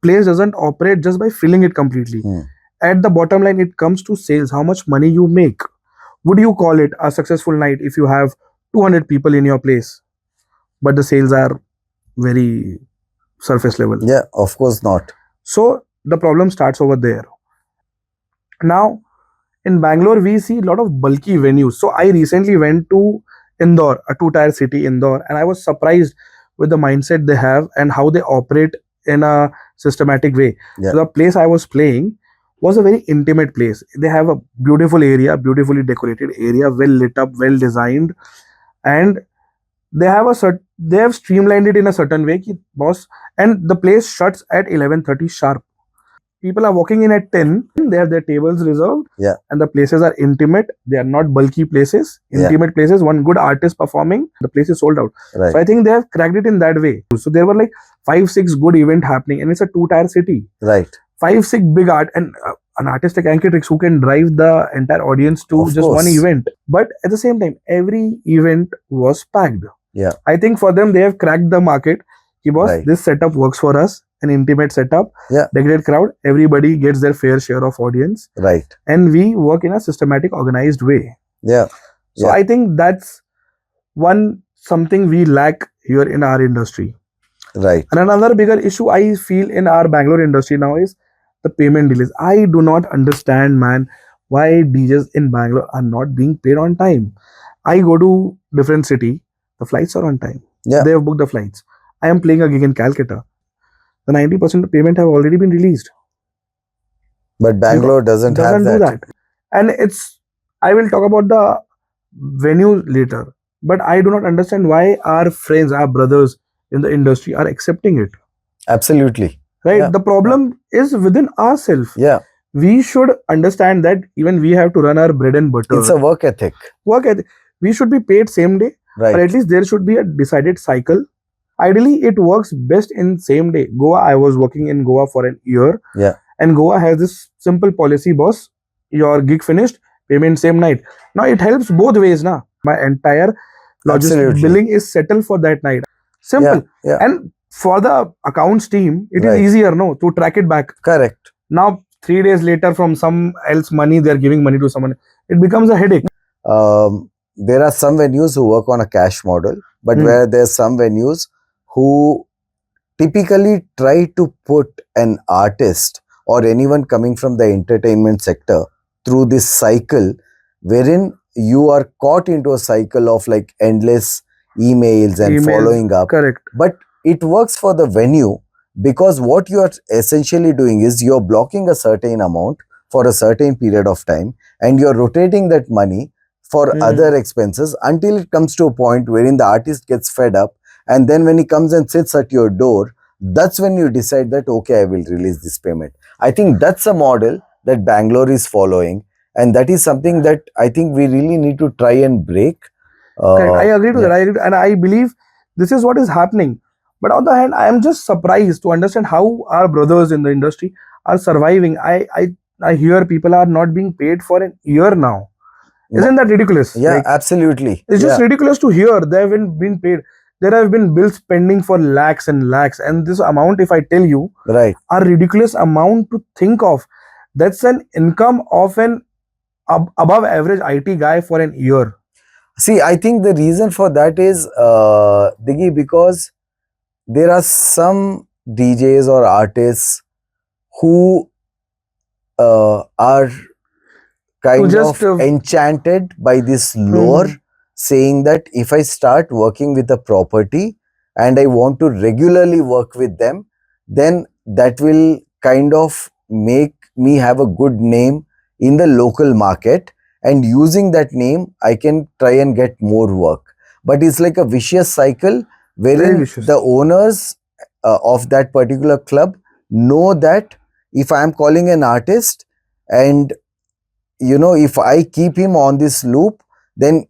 place doesn't operate just by filling it completely. At the bottom line, it comes to sales, how much money you make. Would you call it a successful night if you have 200 people in your place, but the sales are very surface level? Yeah, of course not. So the problem starts over there. Now, in Bangalore, we see a lot of bulky venues. So I recently went to Indore, a two-tier city, Indore, and I was surprised with the mindset they have and how they operate in a systematic way. Yeah. So the place I was playing was a very intimate place. They have a beautiful area, beautifully decorated area, well lit up, well designed, and they have streamlined it in a certain way, ki, boss. And the place shuts at 11:30 sharp. People are walking in at 10. They have their tables reserved. Yeah. And the places are intimate. They are not bulky places. Yeah. Intimate places. One good artist performing. The place is sold out. Right. So I think they have cracked it in that way. So there were like 5-6 good event happening, and it's a two-tier city. Right. 5-6 big art and an artist like Ankitrix who can drive the entire audience to Of just course. one event. But at the same time, every event was packed. Yeah. I think for them, they have cracked the market. Ki boss, Right. this setup works for us. An intimate setup, Yeah. decorated crowd, everybody gets their fair share of audience, Right. and we work in a systematic, organized way. Yeah. So Yeah. I think that's something we lack here in our industry. Right. And another bigger issue I feel in our Bangalore industry now is the payment delays. I do not understand, man, why DJs in Bangalore are not being paid on time. I go to different city, the flights are on time. Yeah. They have booked the flights. I am playing a gig in Calcutta. The 90% of payment have already been released. But Bangalore doesn't have do that. And I will talk about the venue later. But I do not understand why our friends, our brothers in the industry are accepting it. Absolutely. Right? Yeah. The problem is within ourselves. Yeah. We should understand that even we have to run our bread and butter. It's a work ethic. Work ethic. We should be paid same day, Right. or at least there should be a decided cycle. Ideally, it works best in same day. Goa, I was working in Goa for an year. Yeah. And Goa has this simple policy, boss. Your gig finished, payment same night. Now it helps both ways, na. My entire logistics Absolutely. billing is settled for that night. Simple. Yeah. And for the accounts team, it is Right. easier, no, to track it back. Correct. Now 3 days later, from some else money, they are giving money to someone. It becomes a headache. There are some venues who work on a cash model, but where there's some venues who typically try to put an artist or anyone coming from the entertainment sector through this cycle wherein you are caught into a cycle of like endless emails and Emails, following up. Correct. But it works for the venue because what you are essentially doing is you're blocking a certain amount for a certain period of time and you're rotating that money for other expenses until it comes to a point wherein the artist gets fed up, and then when he comes and sits at your door, that's when you decide that okay, I will release this payment. I think that's a model that Bangalore is following, and that is something that I think we really need to try and break. Correct. I agree to yeah. that. I agree, and I believe this is what is happening. But on the hand, I am just surprised to understand how our brothers in the industry are surviving. I hear people are not being paid for a year now. Isn't that ridiculous? Yeah, Like, absolutely. it's just Yeah. ridiculous to hear they haven't been paid. there have been bills pending for lakhs and lakhs, and this amount, if I tell you, Right. are ridiculous amount to think of. That's an income of an above average IT guy for an year. See, I think the reason for that is, Diggy, because there are some DJs or artists who are kind just, of enchanted by this lore, saying that if I start working with a property and I want to regularly work with them, then that will kind of make me have a good name in the local market, and using that name I can try and get more work. But it's like a vicious cycle Very wherein vicious. the owners of that particular club know that if I am calling an artist and if I keep him on this loop, then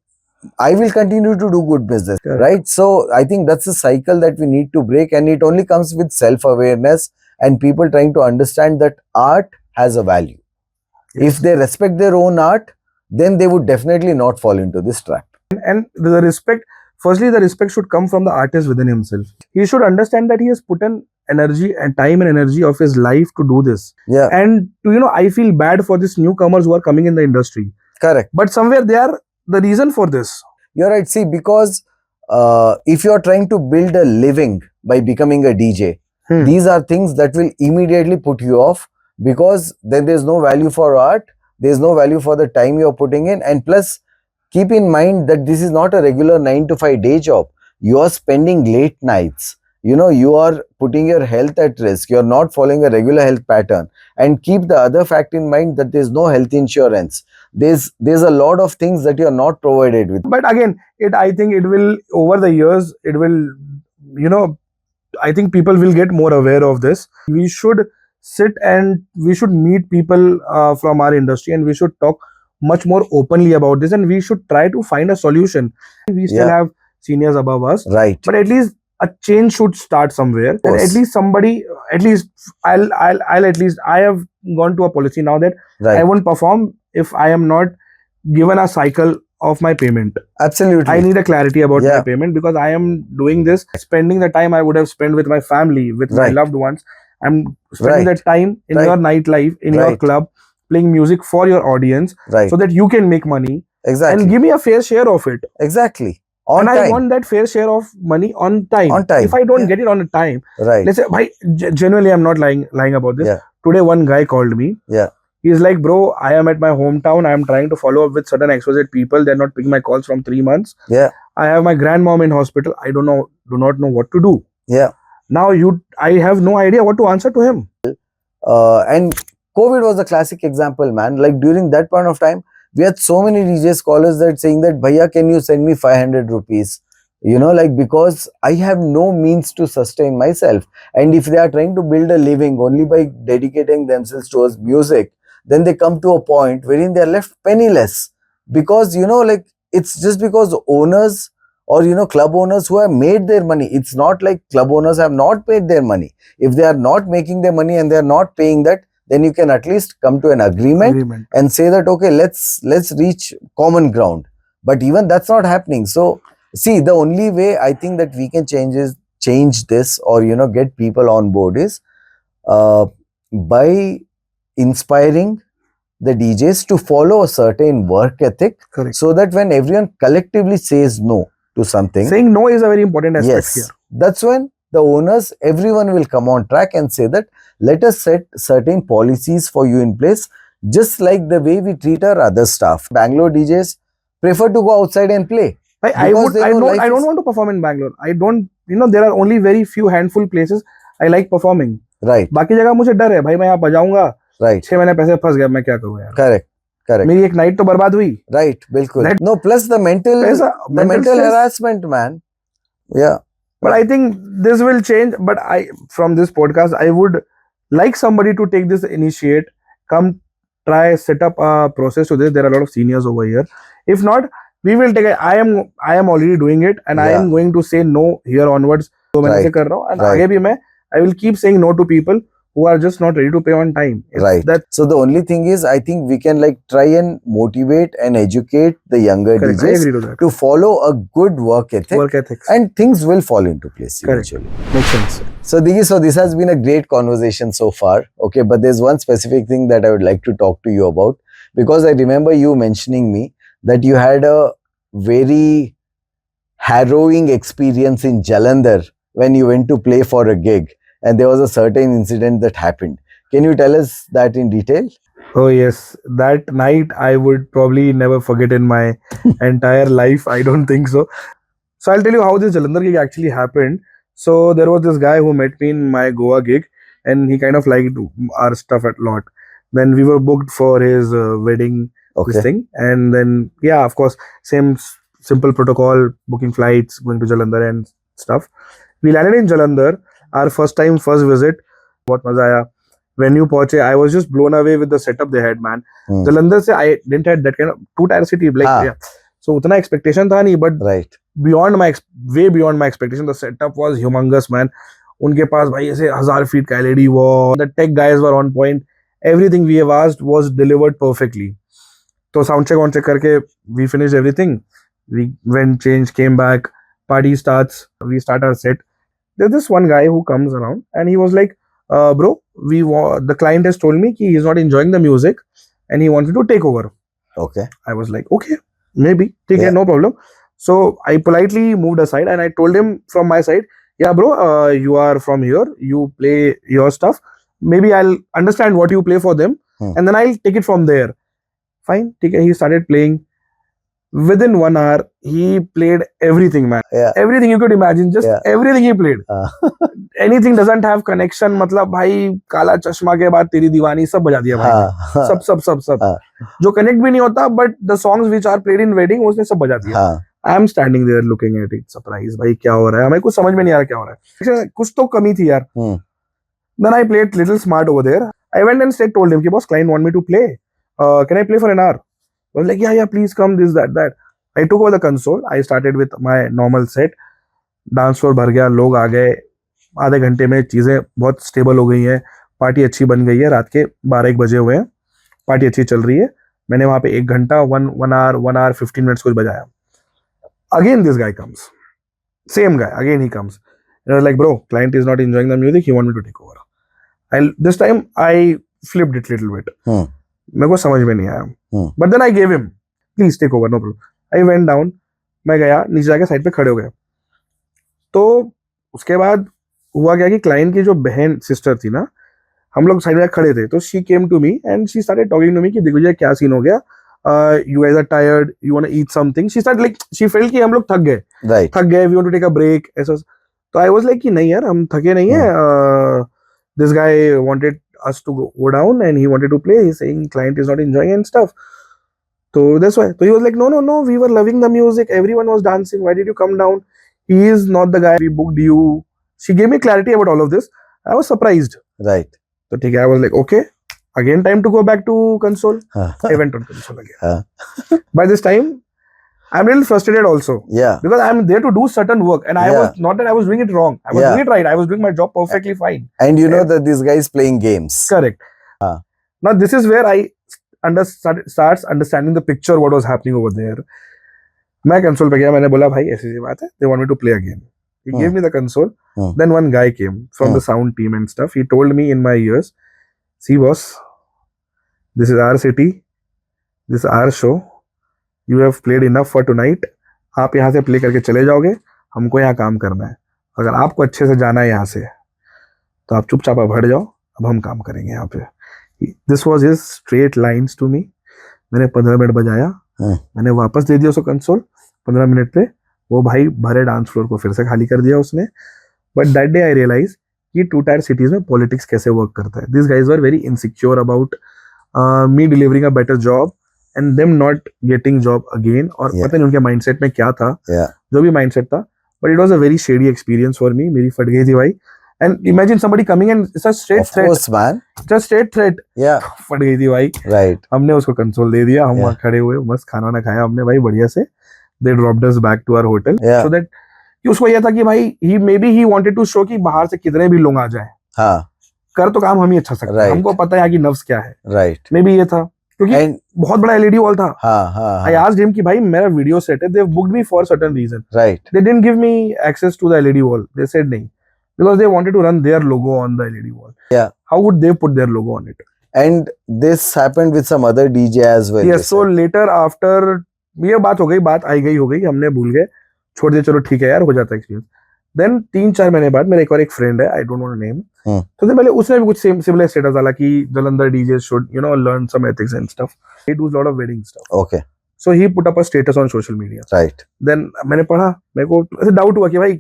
I will continue to do good business, Correct. right? So I think that's a cycle that we need to break, and it only comes with self-awareness and people trying to understand that art has a value. Yes. If they respect their own art, then they would definitely not fall into this trap. And the respect, firstly, the respect should come from the artist within himself. He should understand that he has put in energy and time and energy of his life to do this. Yeah, And I feel bad for these newcomers who are coming in the industry, correct. but somewhere they are the reason for this. You're right. See, because if you're trying to build a living by becoming a DJ, these are things that will immediately put you off, because then there's no value for art, there's no value for the time you're putting in, and plus keep in mind that this is not a regular 9 to 5 day job. You are spending late nights, you are putting your health at risk, you're not following a regular health pattern, and keep the other fact in mind that there's no health insurance, there's a lot of things that you're not provided with. But again, I think it will, over the years, it will, I think people will get more aware of this. We should sit and we should meet people from our industry, and we should talk much more openly about this, and we should try to find a solution. We still Yeah. have seniors above us, Right. but at least a change should start somewhere. And course. at least somebody, at least I'll at least, I have gone to a policy now that Right. I won't perform if I am not given a cycle of my payment. Absolutely. I need a clarity about Yeah. my payment, because I am doing this, spending the time I would have spent with my family, with my Right. loved ones. I'm spending Right. that time in Right. your nightlife, in your Right. club, playing music for your audience, Right. so that you can make money Exactly. and give me a fair share of it. Exactly. On And time. I want that fair share of money on time. On time. If I don't Yeah. get it on time, Right. let's say, genuinely, I'm not lying about this. Yeah. Today, one guy called me. Yeah. He's like, bro, I am at my hometown. I am trying to follow up with certain XYZ people. They're not picking my calls from 3 months. Yeah. I have my grandmom in hospital. I do not know what to do. Yeah. Now I have no idea what to answer to him. And COVID was a classic example, man. Like during that point of time, we had so many DJs callers that saying that, Bhaiya, can you send me 500 rupees? Because I have no means to sustain myself. And if they are trying to build a living only by dedicating themselves towards music, then they come to a point wherein they are left penniless. Because, it's just because owners or, club owners who have made their money. It's not like club owners have not paid their money. If they are not making their money and they are not paying that, then you can at least come to an agreement. And say that, okay, let's reach common ground. But even that's not happening. So see, the only way I think that we can change this or get people on board is by inspiring the DJs to follow a certain work ethic. Correct. So that when everyone collectively says no to something, Saying no is a very important aspect yes, here. that's when the owners, everyone will come on track and say that let us set certain policies for you in place, just like the way we treat our other staff. Bangalore DJs prefer to go outside and play. I don't want to perform in Bangalore. I don't, there are only very few handful places I like performing. Right. बाकी जगह मुझे डर है भाई, मैं यहाँ बजाऊंगा, Right. 6 महीने पैसे फंस गए, मैं क्या करूँ यार. Correct. मेरी एक नाइट तो बर्बाद हुई. Right. बिल्कुल. No, plus the mental stress. harassment, man. Yeah. But I think this will change. But from this podcast, I would like somebody to take this initiate, come try, set up a process to this. There are a lot of seniors over here. If not, we will take it. I am already doing it, and I am going to say no here onwards. तो मैंने से कर रहा हूँ, and आगे भी मैं I will keep saying no to people who are just not ready to pay on time. Right. That So the only thing is, I think we can like try and motivate and educate the younger correct. I DJs agree to that. to follow a good work ethic, Work ethics. and things will fall into place Correct. eventually. Makes sense. So Diggy, so this has been a great conversation so far. Okay, but there's one specific thing that I would like to talk to you about, because I remember you mentioning me that you had a very harrowing experience in Jalandhar when you went to play for a gig, and there was a certain incident that happened. Can you tell us that in detail? Oh yes, that night I would probably never forget in my entire life. I don't think so. So I'll tell you how this Jalandhar gig actually happened. So there was this guy who met me in my Goa gig, and he kind of liked our stuff a lot. Then we were booked for his wedding, this Okay. thing, and then yeah, of course, same simple protocol, booking flights, going to Jalandhar and stuff. We landed in Jalandhar. Our first visit. बहुत मजा आया. When you पहुंचे, I was just blown away with the setup they had, man. Hmm. Jalandhar से I didn't had that kind of 2-tier city, like हाँ. yeah. So उतना expectation था नहीं, but Right. way beyond my expectation. The setup was humongous, man. उनके पास भाई ऐसे 1000 feet का LED wall. The tech guys were on point. Everything we have asked was delivered perfectly. So sound check करके we finished everything. We went, changed, came back. Party starts. We start our set. There's this one guy who comes around and he was like, "Bro, the client has told me he is not enjoying the music and he wanted to take over." Okay. I was like, "Okay, maybe, take Yeah. it, no problem." So I politely moved aside and I told him from my side, "Yeah, bro, you are from here. You play your stuff. Maybe I'll understand what you play for them, and then I'll take it from there." Fine. Take it. He started playing. Within 1 hour, he played everything, man. Yeah. Everything you could imagine, just Yeah. everything he played. Anything doesn't have connection. मतलब भाई काला चश्मा के बाद तेरी दीवानी सब बजा दिया भाई ने. हाँ. सब हाँ. जो कनेक्ट भी नहीं होता, but the songs which are played in wedding उसने सब बजा दिया. हाँ. I am standing there looking at it, surprised. भाई क्या हो रहा है? हमें कुछ समझ में नहीं आ रहा क्या हो रहा है. कुछ तो कमी थी यार. Then I played little smart over there. I went and straight told him कि boss, client want me to play. Can I play for an hour? I was like, yeah, please come, this, that. I took over the console. I started with my normal set. Dance floor भर गया, लोग आ गए. आधे घंटे में चीज़ें बहुत stable हो गई हैं. पार्टी अच्छी बन गई है. रात के 12-1 बजे हुए हैं. पार्टी अच्छी चल रही है. मैंने वहाँ पे 1 घंटा 1 hour 15 minutes कुछ बजाया. Again this guy comes. Same guy. Again he comes. And I was like, bro, client is not enjoying the music. He want me to take over. This time I flipped it little bit. मेरे को समझ में नहीं आया. But then I gave him, please take over, no problem. I went down. मैं गया, नीचे जाके साइड पे खड़े हो गए. तो उसके बाद हुआ क्या कि क्लाइंट की जो बहन सिस्टर थी ना, हम लोग साइड में खड़े थे. तो she came to me and she started talking to me कि दिग्विजय क्या सीन हो गया, you guys are tired, you want to eat something. She start like she felt कि हम लोग थक गए, we want to take a break ऐसा. तो आई वाज लाइक कि नहीं यार, हम थके नहीं है. This guy wanted us to go down and he wanted to play. He's saying client is not enjoying and stuff. So that's why. So he was like, no, we were loving the music. Everyone was dancing. Why did you come down? He is not the guy. We booked you. She gave me clarity about all of this. I was surprised. Right. So I was like, okay, again time to go back to console. I went on console again. By this time, I'm a little frustrated also. Yeah. Because I'm there to do certain work and I was not that I was doing it wrong. I was doing it right. I was doing my job perfectly fine. And you know that this guy is playing games. Correct. Now this is where I starts understanding the picture what was happening over there. मैं console पे गया, मैंने बोला भाई ऐसी बात है, they want me to play again. He gave me the console. Then one guy came from the sound team and stuff. He told me in my ears, see boss, this is our city, this is our show. You have played enough for tonight. आप यहाँ से play करके चले जाओगे, हमको यहाँ काम करना है. अगर आपको अच्छे से जाना है यहाँ से, तो आप चुपचाप अब हट जाओ, अब हम काम करेंगे यहाँ पे. This was his straight lines to me. मैंने 15 मिनट बजाया, मैंने वापस दे दिया उसको कंसोल. 15 मिनट पे वो भाई भरे डांस फ्लोर को फिर से खाली कर दिया उसने. But that day I realized कि 2-tier cities में politics कैसे वर्क करता है. These guys were very insecure about me delivering a better job and them not getting job again. और पता नहीं उनके mindset में क्या था, जो भी mindset था. But it was a very shady experience for me. मेरी फट गई थी भाई. And imagine somebody coming and it's a straight threat. Of course, man. It's a straight threat. Yeah. फट गई थी भाई. Right. हमने उसको कंसोल दे दिया. हम वहाँ खड़े हुए, मस्त खाना ना खाया हमने भाई बढ़िया से. They dropped us back to our hotel. Yeah. So that कि उसको यह था कि भाई he wanted to show कि बाहर से कितने भी लोग आ जाए. हाँ. कर तो काम हम ही अच्छा सकते हैं, Right. हमको पता है यहाँ की नफ्स क्या है, Right. मे बी ये था, क्योंकि And बहुत बड़ा एलईडी वॉल था। हाँ आई आस्क्ड हिम कि भाई मेरा वीडियो सेट है, they booked me for certain reason, right. they didn't give me access to the LED wall, they said nahi, because they wanted to run their logo on the LED wall. Yeah. How would they put their logo on it? And this happened with some other DJ as well. Yes, so later after ये बात हो गई, बात आई गई हो गई, हमने भूल गए, छोड़ दिया, चलो ठीक है यार, हो जाता है एक्सपीरियंस। देन 3-4 महीने बाद मेरा एक और एक फ्रेंड है, I don't want to name, तो then पहले उसने भी कुछ सिमिलर स्टेटस डाला कि Jalandhar DJ should you know learn some ethics and stuff, he does lot of wedding stuff, Okay. So he put up a status on social media. Right. Then मैंने पढ़ा, मेरे को ऐसे डाउट हुआ कि भाई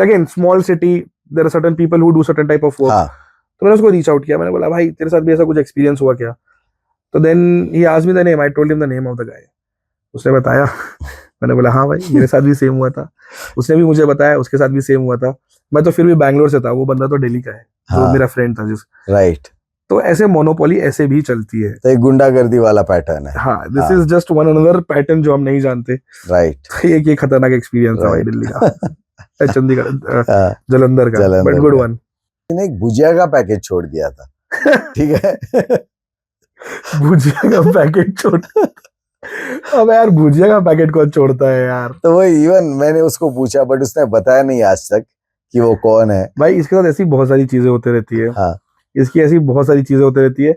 again small city, there are certain people who do certain type of work, हाँ. तो मैंने उसको रीच आउट किया, मैंने बोला भाई तेरे साथ भी ऐसा कुछ एक्सपीरियंस हुआ क्या? तो then he asked me the name, I told him the name of the guy, उसने बताया मैंने बोला हाँ भाई मेरे साथ भी सेम हुआ था, उसने भी मुझे बताया उसके साथ भी सेम हुआ था, मैं तो फिर भी बैंगलोर से था, वो बंदा तो दिल्ली का है, जो हाँ. मेरा फ्रेंड था जिस, Right. तो ऐसे मोनोपोली ऐसे भी चलती है। तो एक गुंडागर्दी वाला पैटर्न है. हाँ, this is just one another pattern जो हम नहीं जानते। Right. ये खतरनाक एक्सपीरियंस था भाई Right. दिल्ली का, चंडीगढ़, हाँ. जलंधर का, जलंधर बट गुड का। वन। मैंने एक भुजिया का पैकेट छोड़ दिया था. ठीक है. भुजिया का पैकेट छोड़, अब यार भुजिया का पैकेट कौन छोड़ता है यार? तो वो इवन मैंने उसको पूछा बट उसने बताया नहीं आज तक कि वो कौन है. भाई इसके साथ ऐसी बहुत सारी चीजें होती रहती है, हाँ. इसकी ऐसी बहुत सारी चीजें होती रहती है,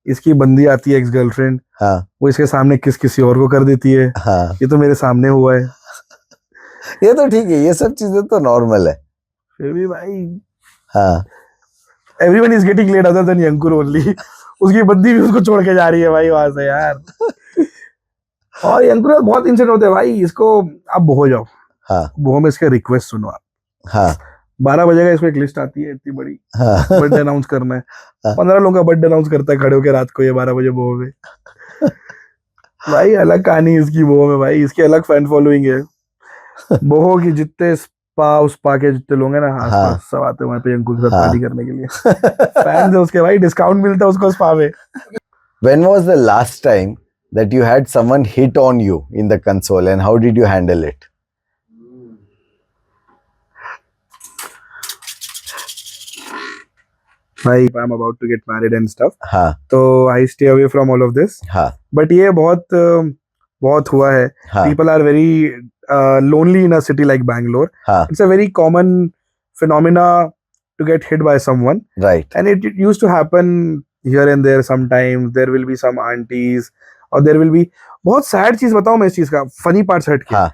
इसकी बंदी आती है एक्स गर्लफ्रेंड, हाँ. वो इसके सामने किसी और को कर देती है, हाँ. ये तो मेरे सामने हुआ है। ये तो ठीक है, ये सब चीजें तो नॉर्मल है. फिर भी भाई हाँ. Everyone is getting late other than Ankur only, उसकी बंदी भी उसको छोड़ के जा रही है भाई वहां से यार। और यंकुर बहुत इंसिडेंट होते हैं भाई, इसको आप बोहो जाओ, हाँ. बोहो में इसके रिक्वेस्ट सुनो आप, हाँ. 12 बजे का इसको एक लिस्ट आती है इतनी बड़ी, हाँ. बर्थडे अनाउंस करना है, हाँ. 15 लोगों का बर्थडे अनाउंस करता है खड़े होकर रात को, ये 12 बजे बोहो में। भाई अलग कहानी इसकी बोहो में, भाई इसकी अलग फैन फॉलोइंग है। बोहो की जितने स्पा के जितने लोग हैं ना आसपास, सब आते हैं वहां पे अंकुर के साथ पार्टी करने के लिए, फैन है उसके भाई, डिस्काउंट मिलता है उसको स्पा में। When was the last time that you had someone hit on you in the console and how did you handle it? भाई I am about to get married and stuff, हाँ. तो I stay away from all of this, हाँ. But ये बहुत हुआ है। हाँ. People are very lonely in a city like Bangalore. हाँ. It's a very common phenomena to get hit by someone, Right. and it used to happen here and there. Sometimes there will be some aunties, or there will be, बहुत sad चीज बताऊं मैं इस चीज का, funny parts हट के, हाँ.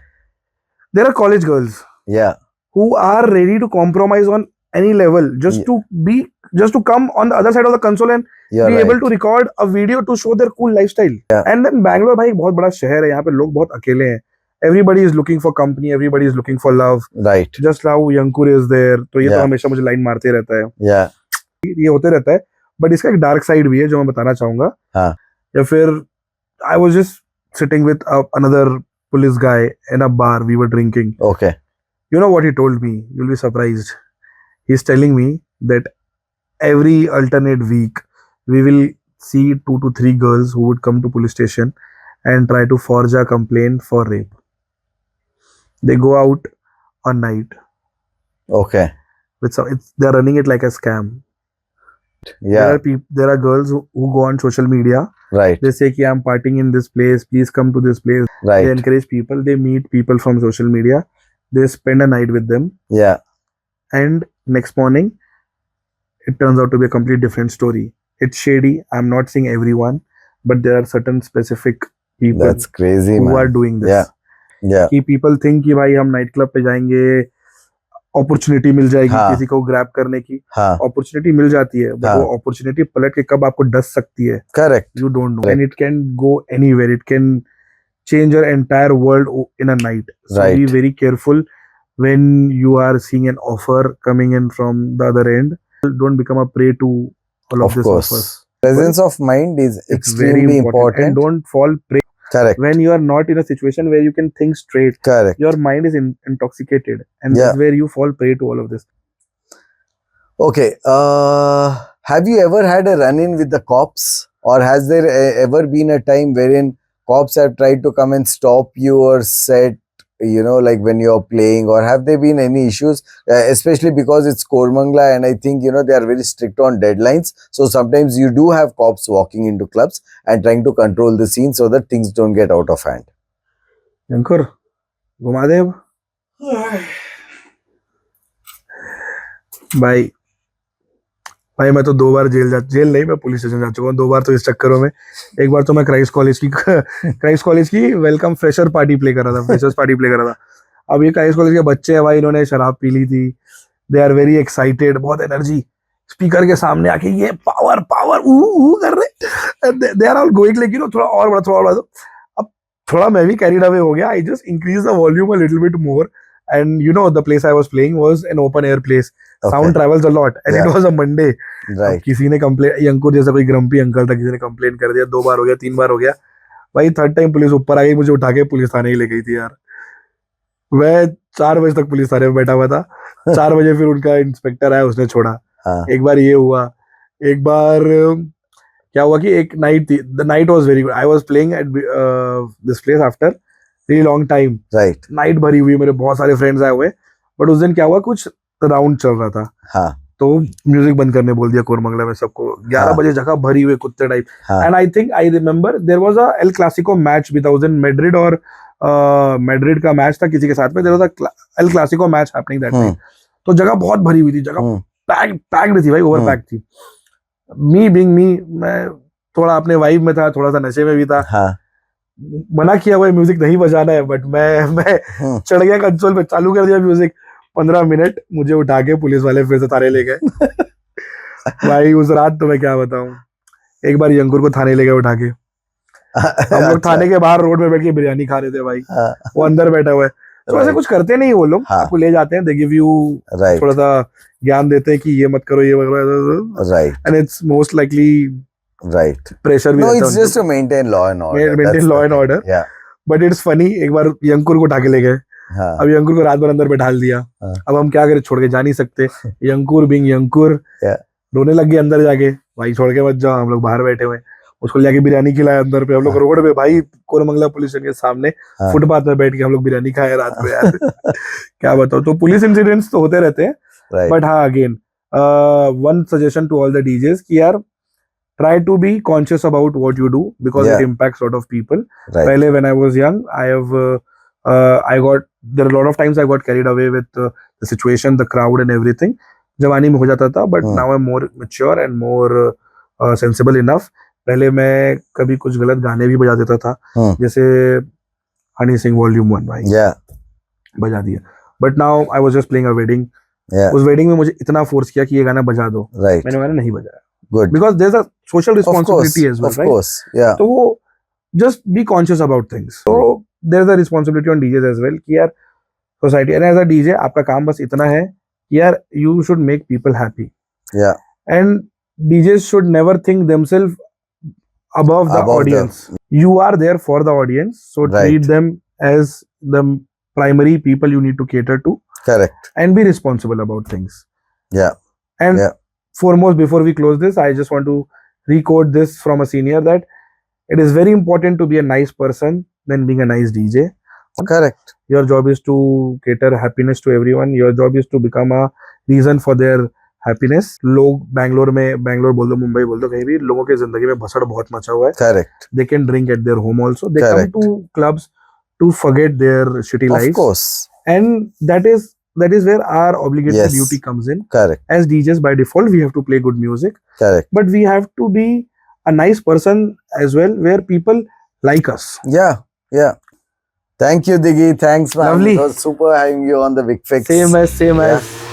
there are college girls Yeah. who are ready to compromise on any level just Yeah. just to come on the other side of the console and You're be right. able to record a video to show their cool lifestyle. Yeah. And then Bangalore भाई एक बहुत बड़ा शहर है, यहाँ पे लोग बहुत अकेले हैं, everybody is looking for company, everybody is looking for love, Right. just how Yankur is there, तो ये तो Yeah. हमेशा मुझे लाइन मारते रहता है, Yeah. ये होते रहता है, बट इसका एक डार्क साइड भी है जो मैं बताना चाहूंगा। हाँ. या फिर I was just sitting with another police guy in a bar, we were drinking. Okay. You know what he told me? You'll be surprised. He's telling me that every alternate week we will see 2 to 3 girls who would come to police station and try to forge a complaint for rape. They go out on night Okay. with some, they're running it like a scam. Yeah. There are girls who go on social media. Right. They say, I'm partying in this place. Please come to this place. They Right. encourage people. They meet people from social media. They spend a night with them. Yeah. And next morning it turns out to be a complete different story. It's shady. I'm not saying everyone, but there are certain specific people That's crazy, who man. are doing this. Yeah. Yeah. कि people think कि भाई हम night club पे जाएंगे, opportunity मिल जाएगी हाँ. किसी को ग्रैब करने की, हाँ. अपॉर्चुनिटी मिल जाती है, बट हाँ. वो अपॉर्चुनिटी पलट के कब आपको डस सकती है, Correct. you don't know. Correct. And it can go anywhere. It can change your entire world in a night. So Right. be very careful when you are seeing an offer coming in from the other end. Don't become a prey to all of Of this course. offers. Presence of mind is It's extremely very important. And don't fall prey Correct. when you are not in a situation where you can think straight. Correct. Your mind is intoxicated, and Yeah. that's where you fall prey to all of this. Okay. Have you ever had a run-in with the cops, or has there ever been a time wherein cops have tried to come and stop you or said you know, like when you're playing, or have there been any issues, especially because it's Koramangala, and I think, you know, they are very strict on deadlines. So sometimes you do have cops walking into clubs and trying to control the scene so that things don't get out of hand. अंकुर घुमा दे अब भाई भाई मैं तो 2 बार jail नहीं, मैं police station जा चुका हूँ 2 बार तो इस चक्करों में। एक बार तो मैं क्राइस्ट कॉलेज की वेलकम फ्रेशर पार्टी प्ले कर रहा था, फ्रेशर्स पार्टी प्ले कर रहा था। अब ये क्राइस्ट कॉलेज के बच्चे हैं भाई, इन्होंने शराब पी ली थी, दे आर वेरी एक्साइटेड, बहुत एनर्जी, स्पीकर के सामने आके ये पावर पावर कर रहे, they are all going like, you know, थोड़ा और बड़ा थोड़ा बड़ा। अब थोड़ा मैं भी कैरीड अवे हो गया, I just increase the volume a little bit more, and you know the place I was playing was an open air place. Okay. Sound travels a lot and it was a Monday. Right. किसी ने complain, अंकुर जैसा कोई grumpy uncle था, किसी ने complain कर दिया, 2 बार हो गया, 3 बार हो गया भाई, 3rd टाइम पुलिस ऊपर आ गई, मुझे उठा के पुलिस थाने ले गई थी यार। मैं 4 बजे तक पुलिस थाने में बैठा हुआ था, 4 बजे फिर उनका इंस्पेक्टर आया, उसने छोड़ा। हाँ. एक बार ये हुआ, एक बार क्या हुआ कि एक नाइट थी, the night was very good, I was playing at this place after really long time, right, night भरी हुई, मेरे बहुत सारे फ्रेंड्स आए हुए, बट उस दिन क्या हुआ, कुछ राउंड चल रहा था, हाँ, तो म्यूजिक बंद करने बोल दिया कोरमंगला में सबको, 11 बजे जगह भरी हुई कुत्ते टाइप। हाँ. And I think I remember there was a El Clasico match भी था उस दिन, मैड्रिड और मैड्रिड का मैच था किसी के साथ में, there was a El Clasico match happening that night, तो जगह बहुत भरी हुई थी, जगह पैक्ड थी भाई, ओवर पैक्ड थी। मी बीइंग मी, मैं थोड़ा अपने वाइब में था, थोड़ा सा नशे में भी था, हाँ, मना किया हुआ म्यूजिक नहीं बजाना है, बट मैं चढ़ गया कंसोल पे, चालू कर दिया म्यूजिक, 15 मिनट मुझे उठा के पुलिस वाले फिर से थाने ले गए। भाई उस रात तो मैं क्या बताऊं, एक बार यंकुर को थाने ले गए उठा के, हम लोग थाने के बाहर रोड में बैठ के बिरयानी खा रहे थे भाई, वो अंदर बैठा हुआ है, तो ऐसे कुछ करते नहीं वो लोग, आपको ले जाते हैं, दे गिव यू थोड़ा सा ज्ञान देते हैं कि ये मत करो, ये मत करो, right, and it's most likely right, pressure भी no, रहता है it's just to maintain law and order, maintain law and order, yeah, but it's funny, एक बार यंकुर को उठा के ले गए, हाँ, अब यंकुर को रात भर अंदर बैठा दिया, हाँ. अब हम क्या करें, छोड़ के जा नहीं सकते, यंकुर बिंग यंकुर रोने लग गए अंदर जाके, भाई छोड़ के मत जाओ, हम लोग बाहर बैठे हुए, उसको लेके बिरयानी खिलाया अंदर पे, हम लोग रोड पे भाई कोरमंगला पुलिस स्टेशन के सामने फुटपाथ में बैठ के हम लोग बिरयानी खाए रात को यार। क्या बताओ, तो पुलिस इंसिडेंट्स तो होते रहते हैं, बट हाँ again one suggestion to all the DJs कि यार try to be conscious about what you do because it impacts a lot of people. Right. Pehle when I was young, there are a lot of times I got carried away with the situation, the crowd and everything. जवानी में हो जाता था, but now I'm more mature and more sensible enough. पहले मैं कभी कुछ गलत गाने भी बजा देता था, जैसे हनी सिंह वॉल्यूम 1 भाई, बजा दिया, but now I was just playing a wedding. उस वेडिंग में मुझे इतना फोर्स किया कि ये गाना बजा दो, मैंने गाना नहीं बजाया. Good. Because there's a social responsibility as well, of right? Of course, yeah. So just be conscious about things. So there's a responsibility on DJs as well कि यार society, and as a DJ आपका काम बस इतना है कि यार you should make people happy. Yeah. And DJs should never think themselves above the audience. You are there for the audience, so treat them as the primary people you need to cater to. Correct. And be responsible about things. Yeah. And foremost, before we close this, I just want to re-quote this from a senior that it is very important to be a nice person than being a nice DJ. Correct. Your job is to cater happiness to everyone. Your job is to become a reason for their happiness. लोग बैंगलोर बोल दो, मुंबई बोल दो, कहीं भी लोगों के जिंदगी में भसड़ बहुत मचा हुआ है. Correct. They can drink at their home also. They come to clubs to forget their shitty lives. Of course. And that is where our obligatory duty comes in. Correct. As DJs, by default, we have to play good music. Correct. But we have to be a nice person as well, where people like us. Yeah. Thank you, Diggy. Thanks, man. Lovely. It was super having you on the Vic Fix. Same as.